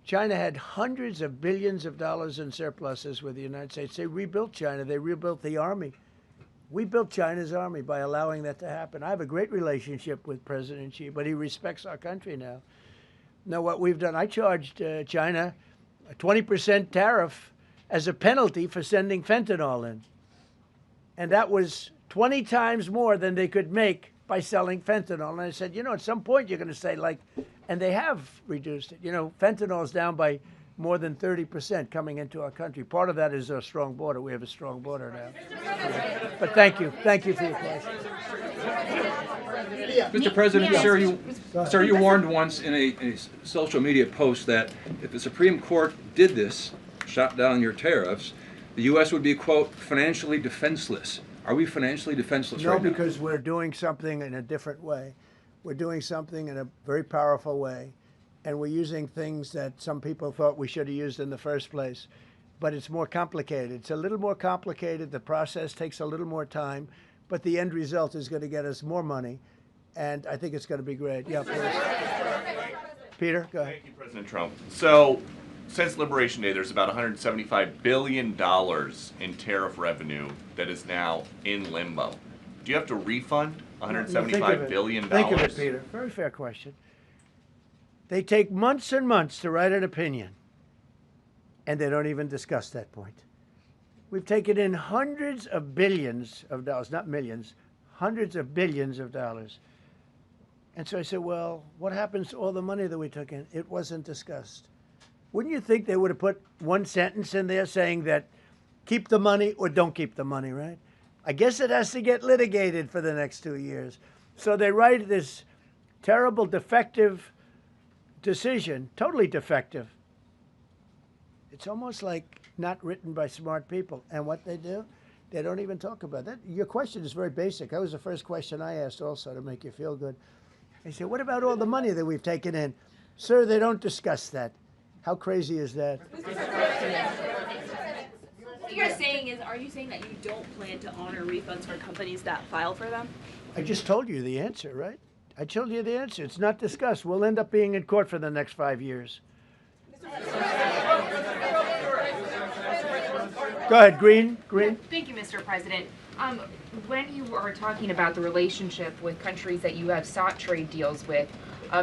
China had hundreds of billions of dollars in surpluses with the United States. They rebuilt China. They rebuilt the army. We built China's army by allowing that to happen. I have a great relationship with President Xi, but he respects our country now. Now, what we've done, I charged China a 20% tariff as a penalty for sending fentanyl in. And that was 20 times more than they could make by selling fentanyl. And I said, you know, at some point you're going to say, like, and they have reduced it. You know, fentanyl is down by more than 30% coming into our country. Part of that is our strong border. We have a strong border now. But thank you. Thank you for your question. Mr. President, sir, you warned once in a social media post that if the Supreme Court did this, shot down your tariffs, the U.S. would be, quote, financially defenseless. Are we financially defenseless right now? No, because we're doing something in a different way. We're doing something in a very powerful way, and we're using things that some people thought we should have used in the first place. But it's more complicated. It's a little more complicated. The process takes a little more time, but the end result is going to get us more money, and I think it's going to be great. Yeah, please. Peter, go ahead. Thank you, President Trump. So, since Liberation Day, there's about $175 billion in tariff revenue that is now in limbo. Do you have to refund $175 billion? Think of it, Peter. Very fair question. They take months and months to write an opinion, and they don't even discuss that point. We've taken in hundreds of billions of dollars, not millions, hundreds of billions of dollars. And so I said, well, what happens to all the money that we took in? It wasn't discussed. Wouldn't you think they would have put one sentence in there saying that keep the money or don't keep the money, right? I guess it has to get litigated for the next 2 years. So they write this terrible, defective decision, totally defective. It's almost like not written by smart people. And what they do, they don't even talk about that. Your question is very basic. That was the first question I asked also to make you feel good. I said, what about all the money that we've taken in? Sir, they don't discuss that. How crazy is that? What you're saying is, are you saying that you don't plan to honor refunds for companies that file for them? I just told you the answer, right? I told you the answer. It's not discussed. We'll end up being in court for the next 5 years. Go ahead, Green. Thank you, Mr. President. When you are talking about the relationship with countries that you have sought trade deals with,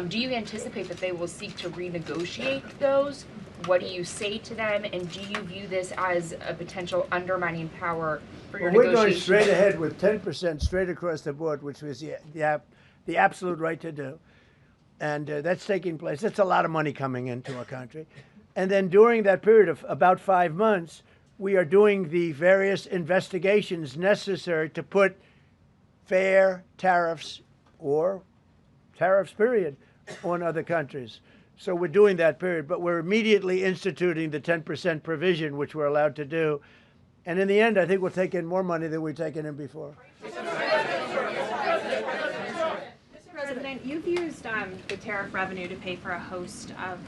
do you anticipate that they will seek to renegotiate those? What do you say to them? And do you view this as a potential undermining power for your negotiations? We're going straight ahead with 10% straight across the board, which was the absolute right to do. And that's taking place. It's a lot of money coming into our country. And then during that period of about 5 months, we are doing the various investigations necessary to put fair tariffs or tariffs, period, on other countries. So we're doing that period, but we're immediately instituting the 10% provision, which we're allowed to do. And in the end, I think we'll take in more money than we've taken in before. Mr. President, you've used the tariff revenue to pay for a host of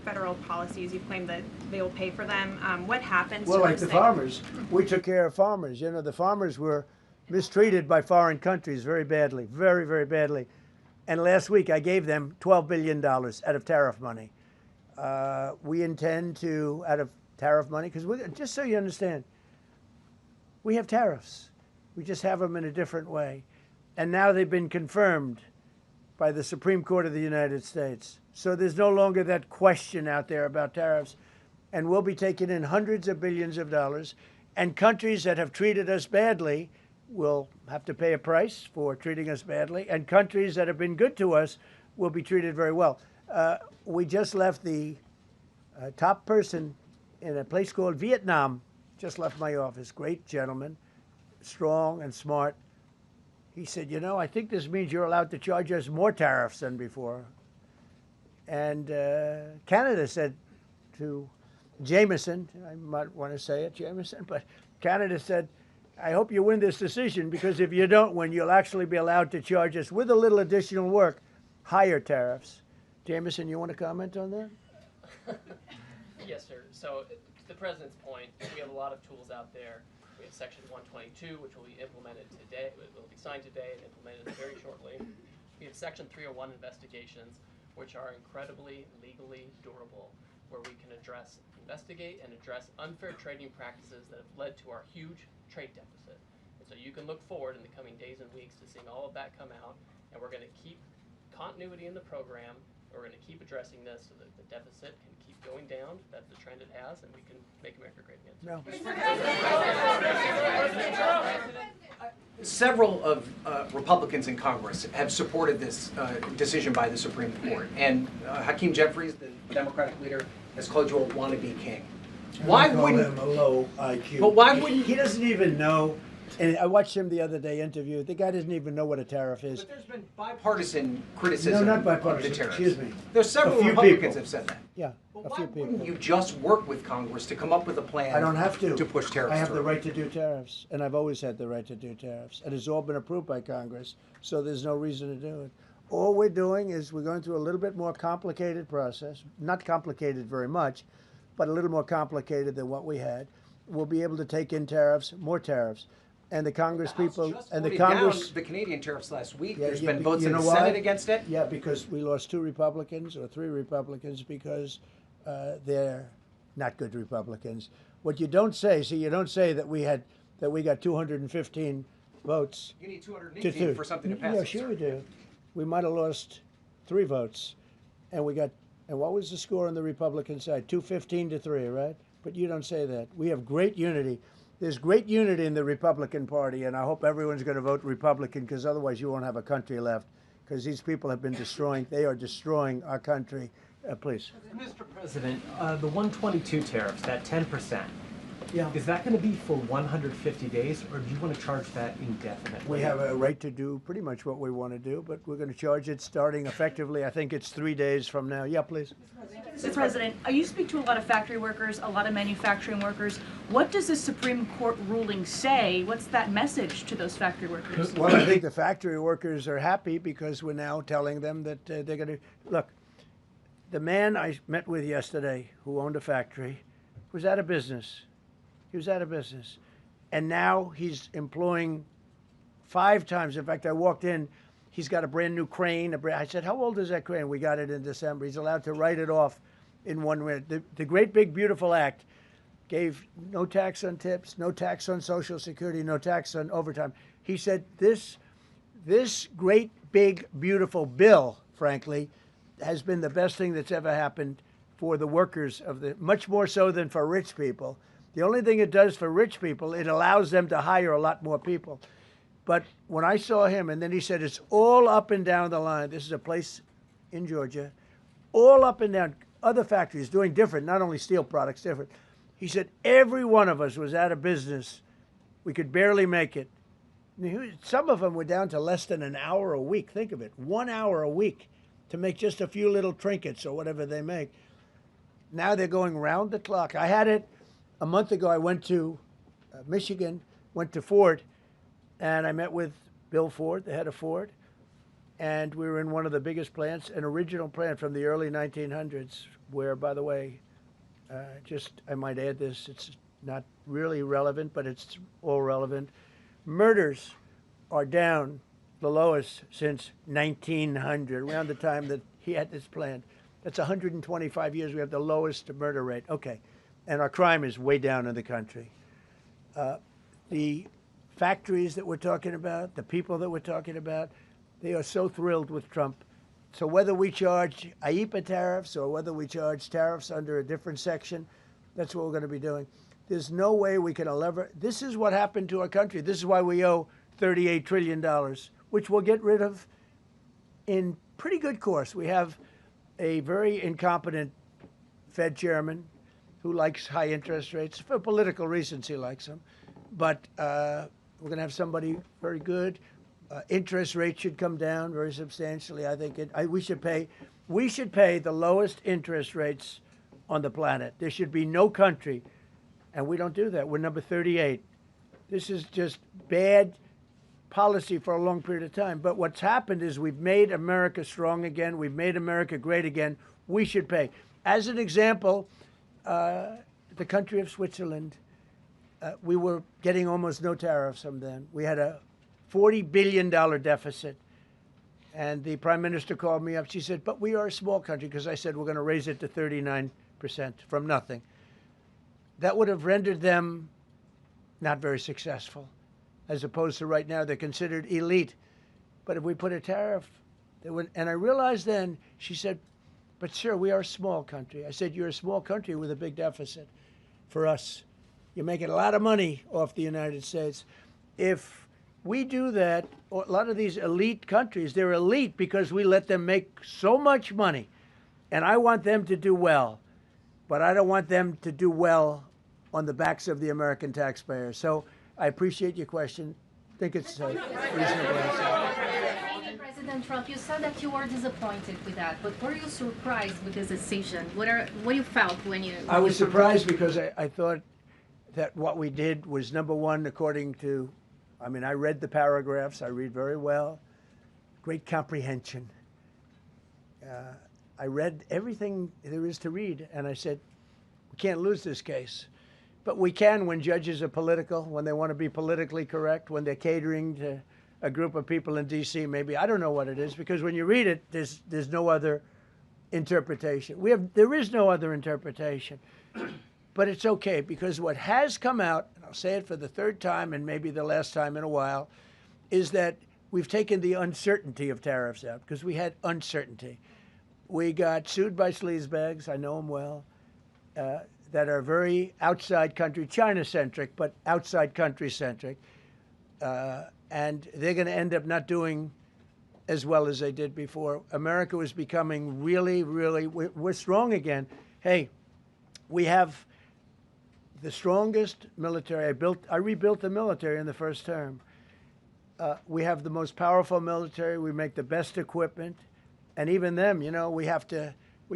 federal policies. You've claimed that they will pay for them. What happens to those like the things? farmers. We took care of farmers. You know, the farmers were mistreated by foreign countries very badly, very, very badly. And last week I gave them $12 billion out of tariff money. We intend to, out of tariff money, because just so you understand, we have tariffs. We just have them in a different way. And now they've been confirmed by the Supreme Court of the United States. So there's no longer that question out there about tariffs. And we'll be taking in hundreds of billions of dollars. And countries that have treated us badly will have to pay a price for treating us badly. And countries that have been good to us will be treated very well. We just left the top person in a place called Vietnam, just left my office. Great gentleman, strong and smart. He said, you know, I think this means you're allowed to charge us more tariffs than before. And Canada said to Jameson, I might want to say it, Jameson, but Canada said, I hope you win this decision, because if you don't win, you'll actually be allowed to charge us, with a little additional work, higher tariffs. Jameson, you want to comment on that? Yes, sir. So, to the President's point, we have a lot of tools out there. We have Section 122, which will be implemented today. It will be signed today and implemented very shortly. We have Section 301 investigations, which are incredibly legally durable, where we can investigate and address unfair trading practices that have led to our huge trade deficit. And so you can look forward in the coming days and weeks to seeing all of that come out, and we're going to keep continuity in the program. We're going to keep addressing this so that the deficit can keep going down. That's the trend it has, and we can make America great again. No. Several of Republicans in Congress have supported this decision by the Supreme Court, and Hakeem Jeffries, the Democratic leader, has called you a wannabe king. Why wouldn't him a low IQ? But why wouldn't he doesn't even know? And I watched him the other day interview. The guy doesn't even know what a tariff is. But there's been bipartisan criticism No, not bipartisan. of the tariffs. Excuse me. There's several A few Republicans people. have said that. Yeah, But a why few people. wouldn't you just work with Congress to come up with a plan? I don't have to. push tariffs I have through? the right to do tariffs, and I've always had the right to do tariffs, and it's all been approved by Congress, so there's no reason to do it. All we're doing is we're going through a little bit more complicated process, not complicated very much, but a little more complicated than what we had. We'll be able to take in tariffs, more tariffs, and the Congress people and the Voted Congress. down the Canadian tariffs last week. Yeah, There's yeah, been but votes you in the know why? Senate against it. Yeah, because we lost 2 Republicans or 3 Republicans because they're not good Republicans. What you don't say, you don't say that we got 215 votes. You need 218 for something to pass. Yeah, sure we do. We might have lost 3 votes, and we got. And what was the score on the Republican side? 215 to 3, right? But you don't say that. We have great unity. There's great unity in the Republican Party, and I hope everyone's going to vote Republican, because otherwise you won't have a country left. Because these people have been destroying. They are destroying our country. Please. Mr. President, the 122 tariffs, that 10%, yeah, is that going to be for 150 days, or do you want to charge that indefinitely? We have a right to do pretty much what we want to do, but we're going to charge it starting effectively. I think it's 3 days from now. Yeah, please. Mr. President, you speak to a lot of factory workers, a lot of manufacturing workers. What does the Supreme Court ruling say? What's that message to those factory workers? Well, I think the factory workers are happy because we're now telling them that they're going to look. The man I met with yesterday, who owned a factory, was out of business. He was out of business, and now he's employing 5 times. In fact, I walked in. He's got a brand new crane. I said, "How old is that crane?" We got it in December. He's allowed to write it off in 1 minute. The Great Big Beautiful Act gave no tax on tips, no tax on Social Security, no tax on overtime. He said this great big beautiful bill, frankly, has been the best thing that's ever happened for the workers much more so than for rich people. The only thing it does for rich people, it allows them to hire a lot more people. But when I saw him, and then he said, it's all up and down the line. This is a place in Georgia, all up and down, other factories doing different, not only steel products, different. He said, every one of us was out of business. We could barely make it. Some of them were down to less than an hour a week. Think of it, 1 hour a week to make just a few little trinkets or whatever they make. Now they're going round the clock. I had it a month ago. I went to Michigan, went to Ford, and I met with Bill Ford, the head of Ford, and we were in one of the biggest plants, an original plant from the early 1900s, where, by the way, I might add this, it's not really relevant, but it's all relevant. Murders are down the lowest since 1900, around the time that he had this plant. That's 125 years. We have the lowest murder rate. Okay. And our crime is way down in the country. The factories that we're talking about, the people that we're talking about, they are so thrilled with Trump. So whether we charge IEEPA tariffs or whether we charge tariffs under a different section, that's what we're going to be doing. There's no way we can this is what happened to our country. This is why we owe $38 trillion, which we'll get rid of in pretty good course. We have a very incompetent Fed chairman who likes high interest rates. For political reasons, he likes them. But we're going to have somebody very good. Interest rates should come down very substantially. I think we should pay the lowest interest rates on the planet. There should be no country, and we don't do that. We're number 38. This is just bad policy for a long period of time. But what's happened is we've made America strong again. We've made America great again. We should pay. As an example, the country of Switzerland, we were getting almost no tariffs from them. We had a $40 billion deficit. And the Prime Minister called me up. She said, but we are a small country, because I said we're going to raise it to 39% from nothing. That would have rendered them not very successful, as opposed to right now they're considered elite. But if we put a tariff, they would, and I realized then, she said, but sir, we are a small country. I said, you're a small country with a big deficit. For us, you're making a lot of money off the United States. If we do that, a lot of these elite countries, they're elite because we let them make so much money. And I want them to do well, but I don't want them to do well on the backs of the American taxpayer. So I appreciate your question. I think it's a reasonable answer. President Trump, you said that you were disappointed with that, but were you surprised with this decision? What you felt when you... I was surprised because I thought that what we did was, number one, according to, I mean, I read the paragraphs, I read very well, great comprehension. I read everything there is to read, and I said, we can't lose this case. But we can when judges are political, when they want to be politically correct, when they're catering to a group of people in D.C. maybe. I don't know what it is, because when you read it, there's no other interpretation. There is no other interpretation. But it's okay, because what has come out, and I'll say it for the third time and maybe the last time in a while, is that we've taken the uncertainty of tariffs out, because we had uncertainty. We got sued by sleazebags, I know them well, that are very outside country, China-centric, but outside country-centric. And they're going to end up not doing as well as they did before. America was becoming really, really, we're strong again. Hey, we have the strongest military. I rebuilt the military in the first term. We have the most powerful military. We make the best equipment. And even them, you know, we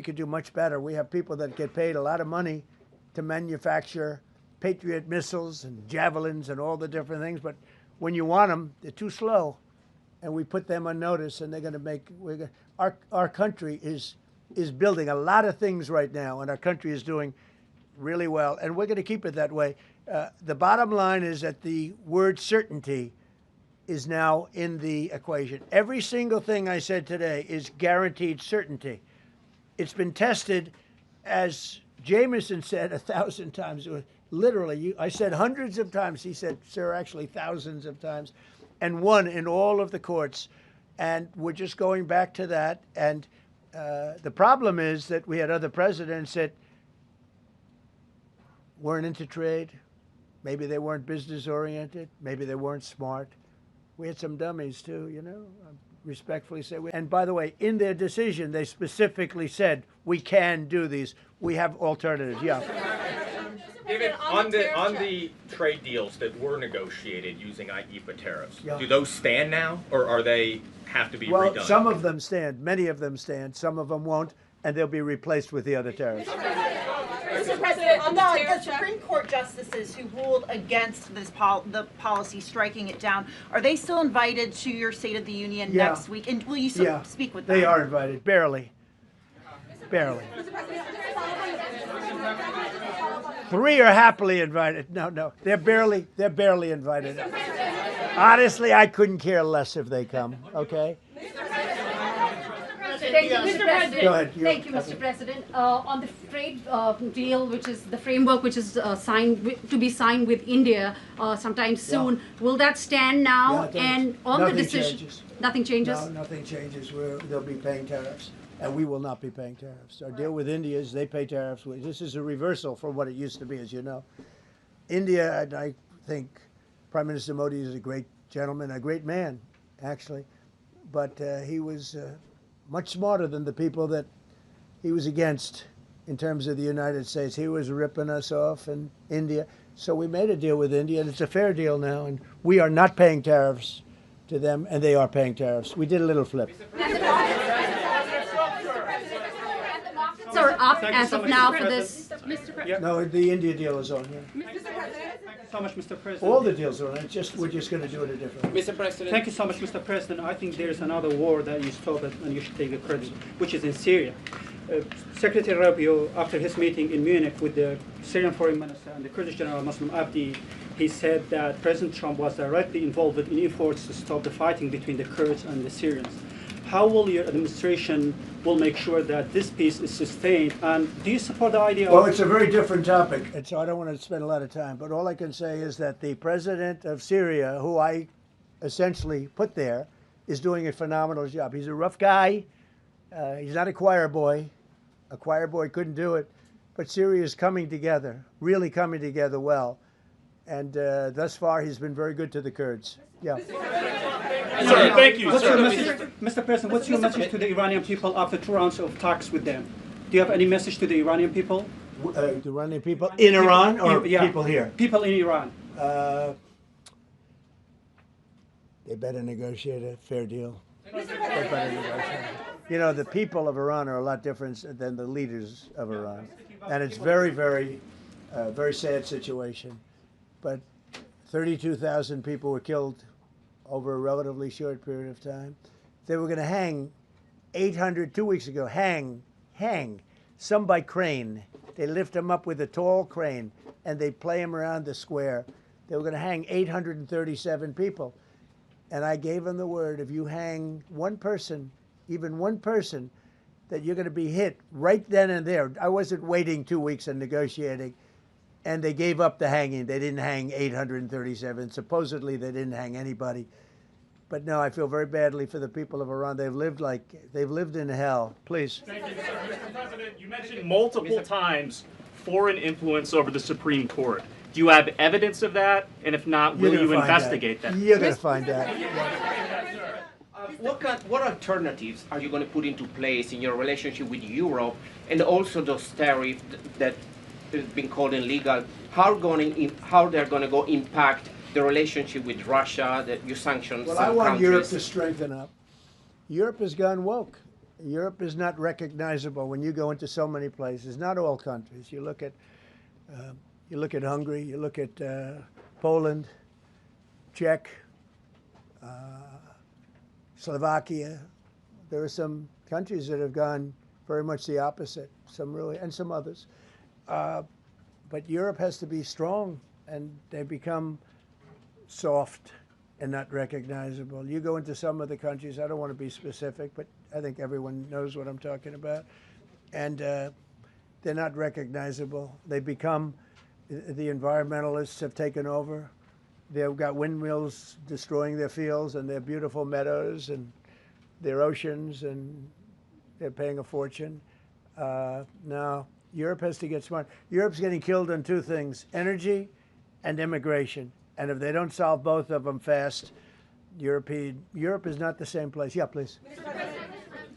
could do much better. We have people that get paid a lot of money to manufacture Patriot missiles and javelins and all the different things. But when you want them, they're too slow. And we put them on notice, and they're going to make, our country is building a lot of things right now, and our country is doing really well. And we're going to keep it that way. The bottom line is that the word certainty is now in the equation. Every single thing I said today is guaranteed certainty. It's been tested, as Jameson said 1,000 times. Literally, I said hundreds of times. He said, sir, actually thousands of times, and won in all of the courts. And we're just going back to that. And the problem is that we had other presidents that weren't into trade. Maybe they weren't business oriented. Maybe they weren't smart. We had some dummies too, you know, I respectfully say. And by the way, in their decision, they specifically said, we can do these. We have alternatives, yeah. David, on the trade deals that were negotiated using IEEPA tariffs, yeah. Do those stand now, or are they have to be redone? Well, some of them stand. Many of them stand. Some of them won't, and they'll be replaced with the other tariffs. Mr. President, on the Supreme Court justices who ruled against this the policy, striking it down, are they still invited to your State of the Union next week? And will you speak with them? They are invited, barely. Barely. 3 are happily invited. No, they're barely invited. Honestly, I couldn't care less if they come, okay? Thank you, Mr. President. Go ahead. Thank you, Mr. President. On the trade deal, which is the framework which is to be signed with India sometime soon, will that stand now? Yeah, and on the decision, changes. Nothing changes? No, nothing changes. They'll be paying tariffs, and we will not be paying tariffs. Our deal with India is they pay tariffs. This is a reversal from what it used to be, as you know. India, and I think Prime Minister Modi is a great gentleman, a great man, actually, but he was much smarter than the people that he was against in terms of the United States. He was ripping us off in India. So we made a deal with India, and it's a fair deal now, and we are not paying tariffs to them, and they are paying tariffs. We did a little flip. Are up as of now for this. No, the India deal is on here. Thank you so much, Mr. President. All the deals are on. We're just going to do it a different way. Mr. President. Thank you so much, Mr. President. I think there's another war that you stopped and you should take the credit, which is in Syria. Secretary Rubio, after his meeting in Munich with the Syrian Foreign Minister and the Kurdish General Muslim Abdi, he said that President Trump was directly involved in efforts to stop the fighting between the Kurds and the Syrians. how will your administration will make sure that this peace is sustained? And do you support the idea Well, of... it's a very different topic, and so I don't want to spend a lot of time. But all I can say is that the president of Syria, who I essentially put there, is doing a phenomenal job. He's a rough guy. He's not a choir boy. A choir boy couldn't do it. But Syria is coming together, really coming together well. And thus far, he's been very good to the Kurds. Yeah. Sir, thank you. Mr. President, what's your message to the Iranian people after 2 rounds of talks with them? Do you have any message to the Iranian people? The Iranian people in Iran or people here? People in Iran. They better negotiate a fair deal. They better negotiate. You know, the people of Iran are a lot different than the leaders of Iran. And it's very, very, very sad situation. But 32,000 people were killed over a relatively short period of time. They were going to hang 800, 2 weeks ago, hang, some by crane. They lift them up with a tall crane, and they play them around the square. They were going to hang 837 people. And I gave them the word, if you hang one person, even one person, that you're going to be hit right then and there. I wasn't waiting 2 weeks and negotiating. And they gave up the hanging. They didn't hang 837. Supposedly, they didn't hang anybody. But no, I feel very badly for the people of Iran. They've lived in hell. Please. Thank you, Mr. President. You mentioned multiple times foreign influence over the Supreme Court. Do you have evidence of that? And if not, will you investigate that? You're going to find out. What alternatives are you going to put into place in your relationship with Europe, and also those tariffs that have been called illegal? How they're going to go impact the relationship with Russia, that you sanction Well, some I want countries? Europe to strengthen up. Europe has gone woke. Europe is not recognizable when you go into so many places. Not all countries. You look at Hungary. You look at Poland, Czech, Slovakia. There are some countries that have gone very much the opposite. Some really, and some others. But Europe has to be strong, and they become soft and not recognizable. You go into some of the countries, I don't want to be specific, but I think everyone knows what I'm talking about, and they're not recognizable. They become, the environmentalists have taken over. They've got windmills destroying their fields and their beautiful meadows and their oceans, and they're paying a fortune. Now, Europe has to get smart. Europe's getting killed on two things, energy and immigration. And if they don't solve both of them fast, Europe is not the same place. Yeah, please.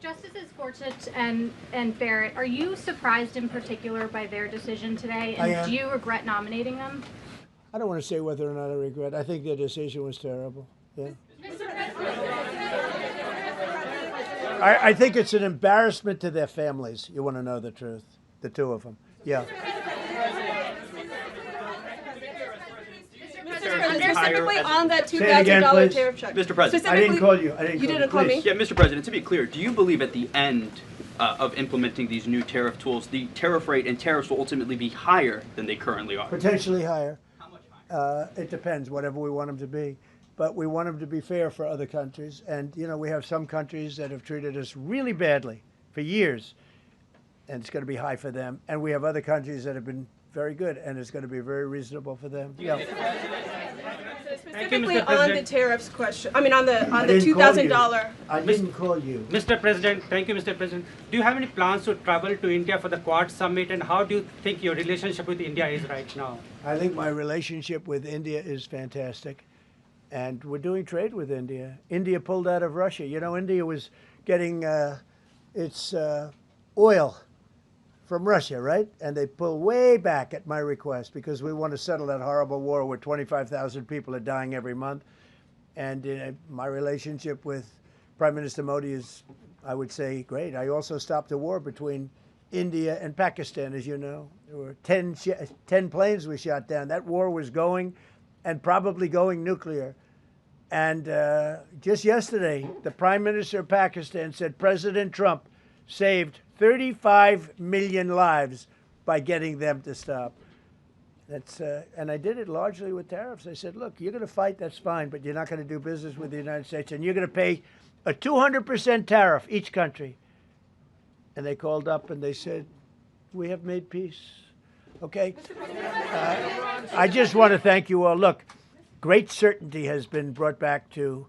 Justices Gorsuch and Barrett, are you surprised in particular by their decision today? I And am. do you regret nominating them? I don't want to say whether or not I regret. I think their decision was terrible. Yeah. I think it's an embarrassment to their families. You want to know the truth? The two of them. Yeah. Specifically on that Say it again, $2,000 please. tariff check. Mr. President. I didn't call you. You didn't call me? Yeah, Mr. President, to be clear, do you believe at the end of implementing these new tariff tools, the tariff rate and tariffs will ultimately be higher than they currently are? Potentially higher. How much higher? It depends, whatever we want them to be. But we want them to be fair for other countries. And, you know, we have some countries that have treated us really badly for years, and it's going to be high for them. And we have other countries that have been very good, and it's going to be very reasonable for them. Yeah. Specifically on the tariffs question, I mean on the $2,000. I didn't call you. Mr. President, thank you, Mr. President. Do you have any plans to travel to India for the Quad Summit, and how do you think your relationship with India is right now? I think my relationship with India is fantastic, and we're doing trade with India. India pulled out of Russia. You know, India was getting its oil from Russia, right? And they pull way back at my request because we want to settle that horrible war where 25,000 people are dying every month. And my relationship with Prime Minister Modi is, I would say, great. I also stopped a war between India and Pakistan, as you know. There were 10 planes we shot down. That war was going, and probably going nuclear. And just yesterday, the Prime Minister of Pakistan said President Trump saved 35 million lives by getting them to stop. And I did it largely with tariffs. I said, look, you're going to fight, that's fine, but you're not going to do business with the United States, and you're going to pay a 200% tariff, each country. And they called up and they said, we have made peace. Okay? I just want to thank you all. Look, great certainty has been brought back to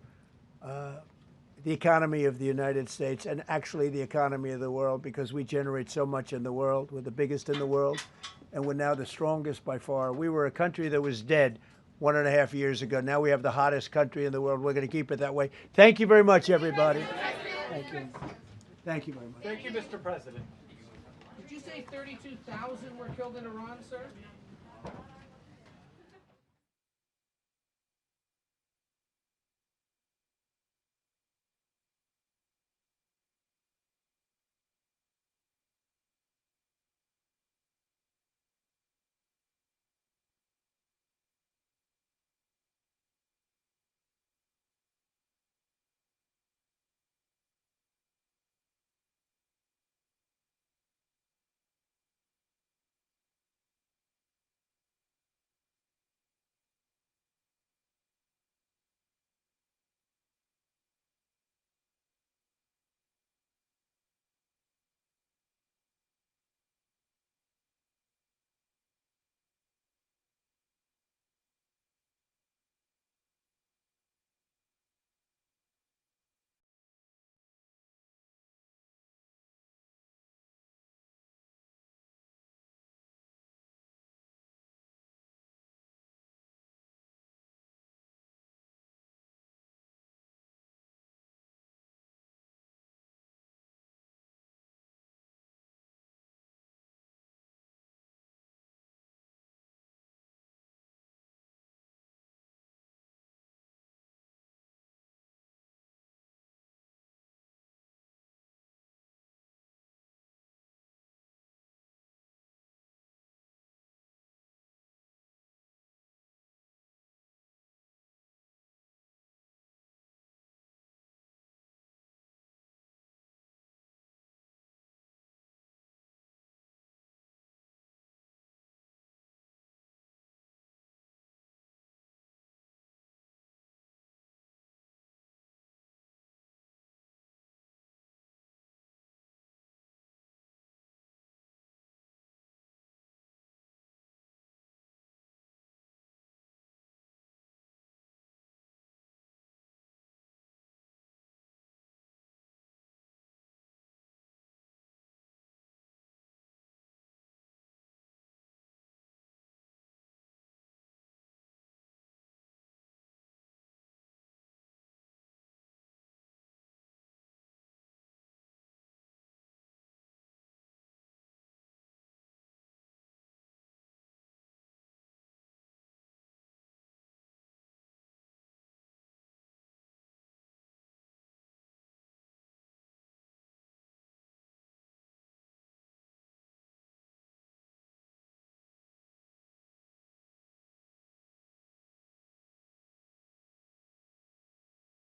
the economy of the United States and actually the economy of the world, because we generate so much in the world. We're the biggest in the world, and we're now the strongest by far. We were a country that was dead 1.5 years ago. Now we have the hottest country in the world. We're going to keep it that way. Thank you very much, everybody. Thank you. Thank you very much. Thank you, Mr. President. Did you say 32,000 were killed in Iran, sir?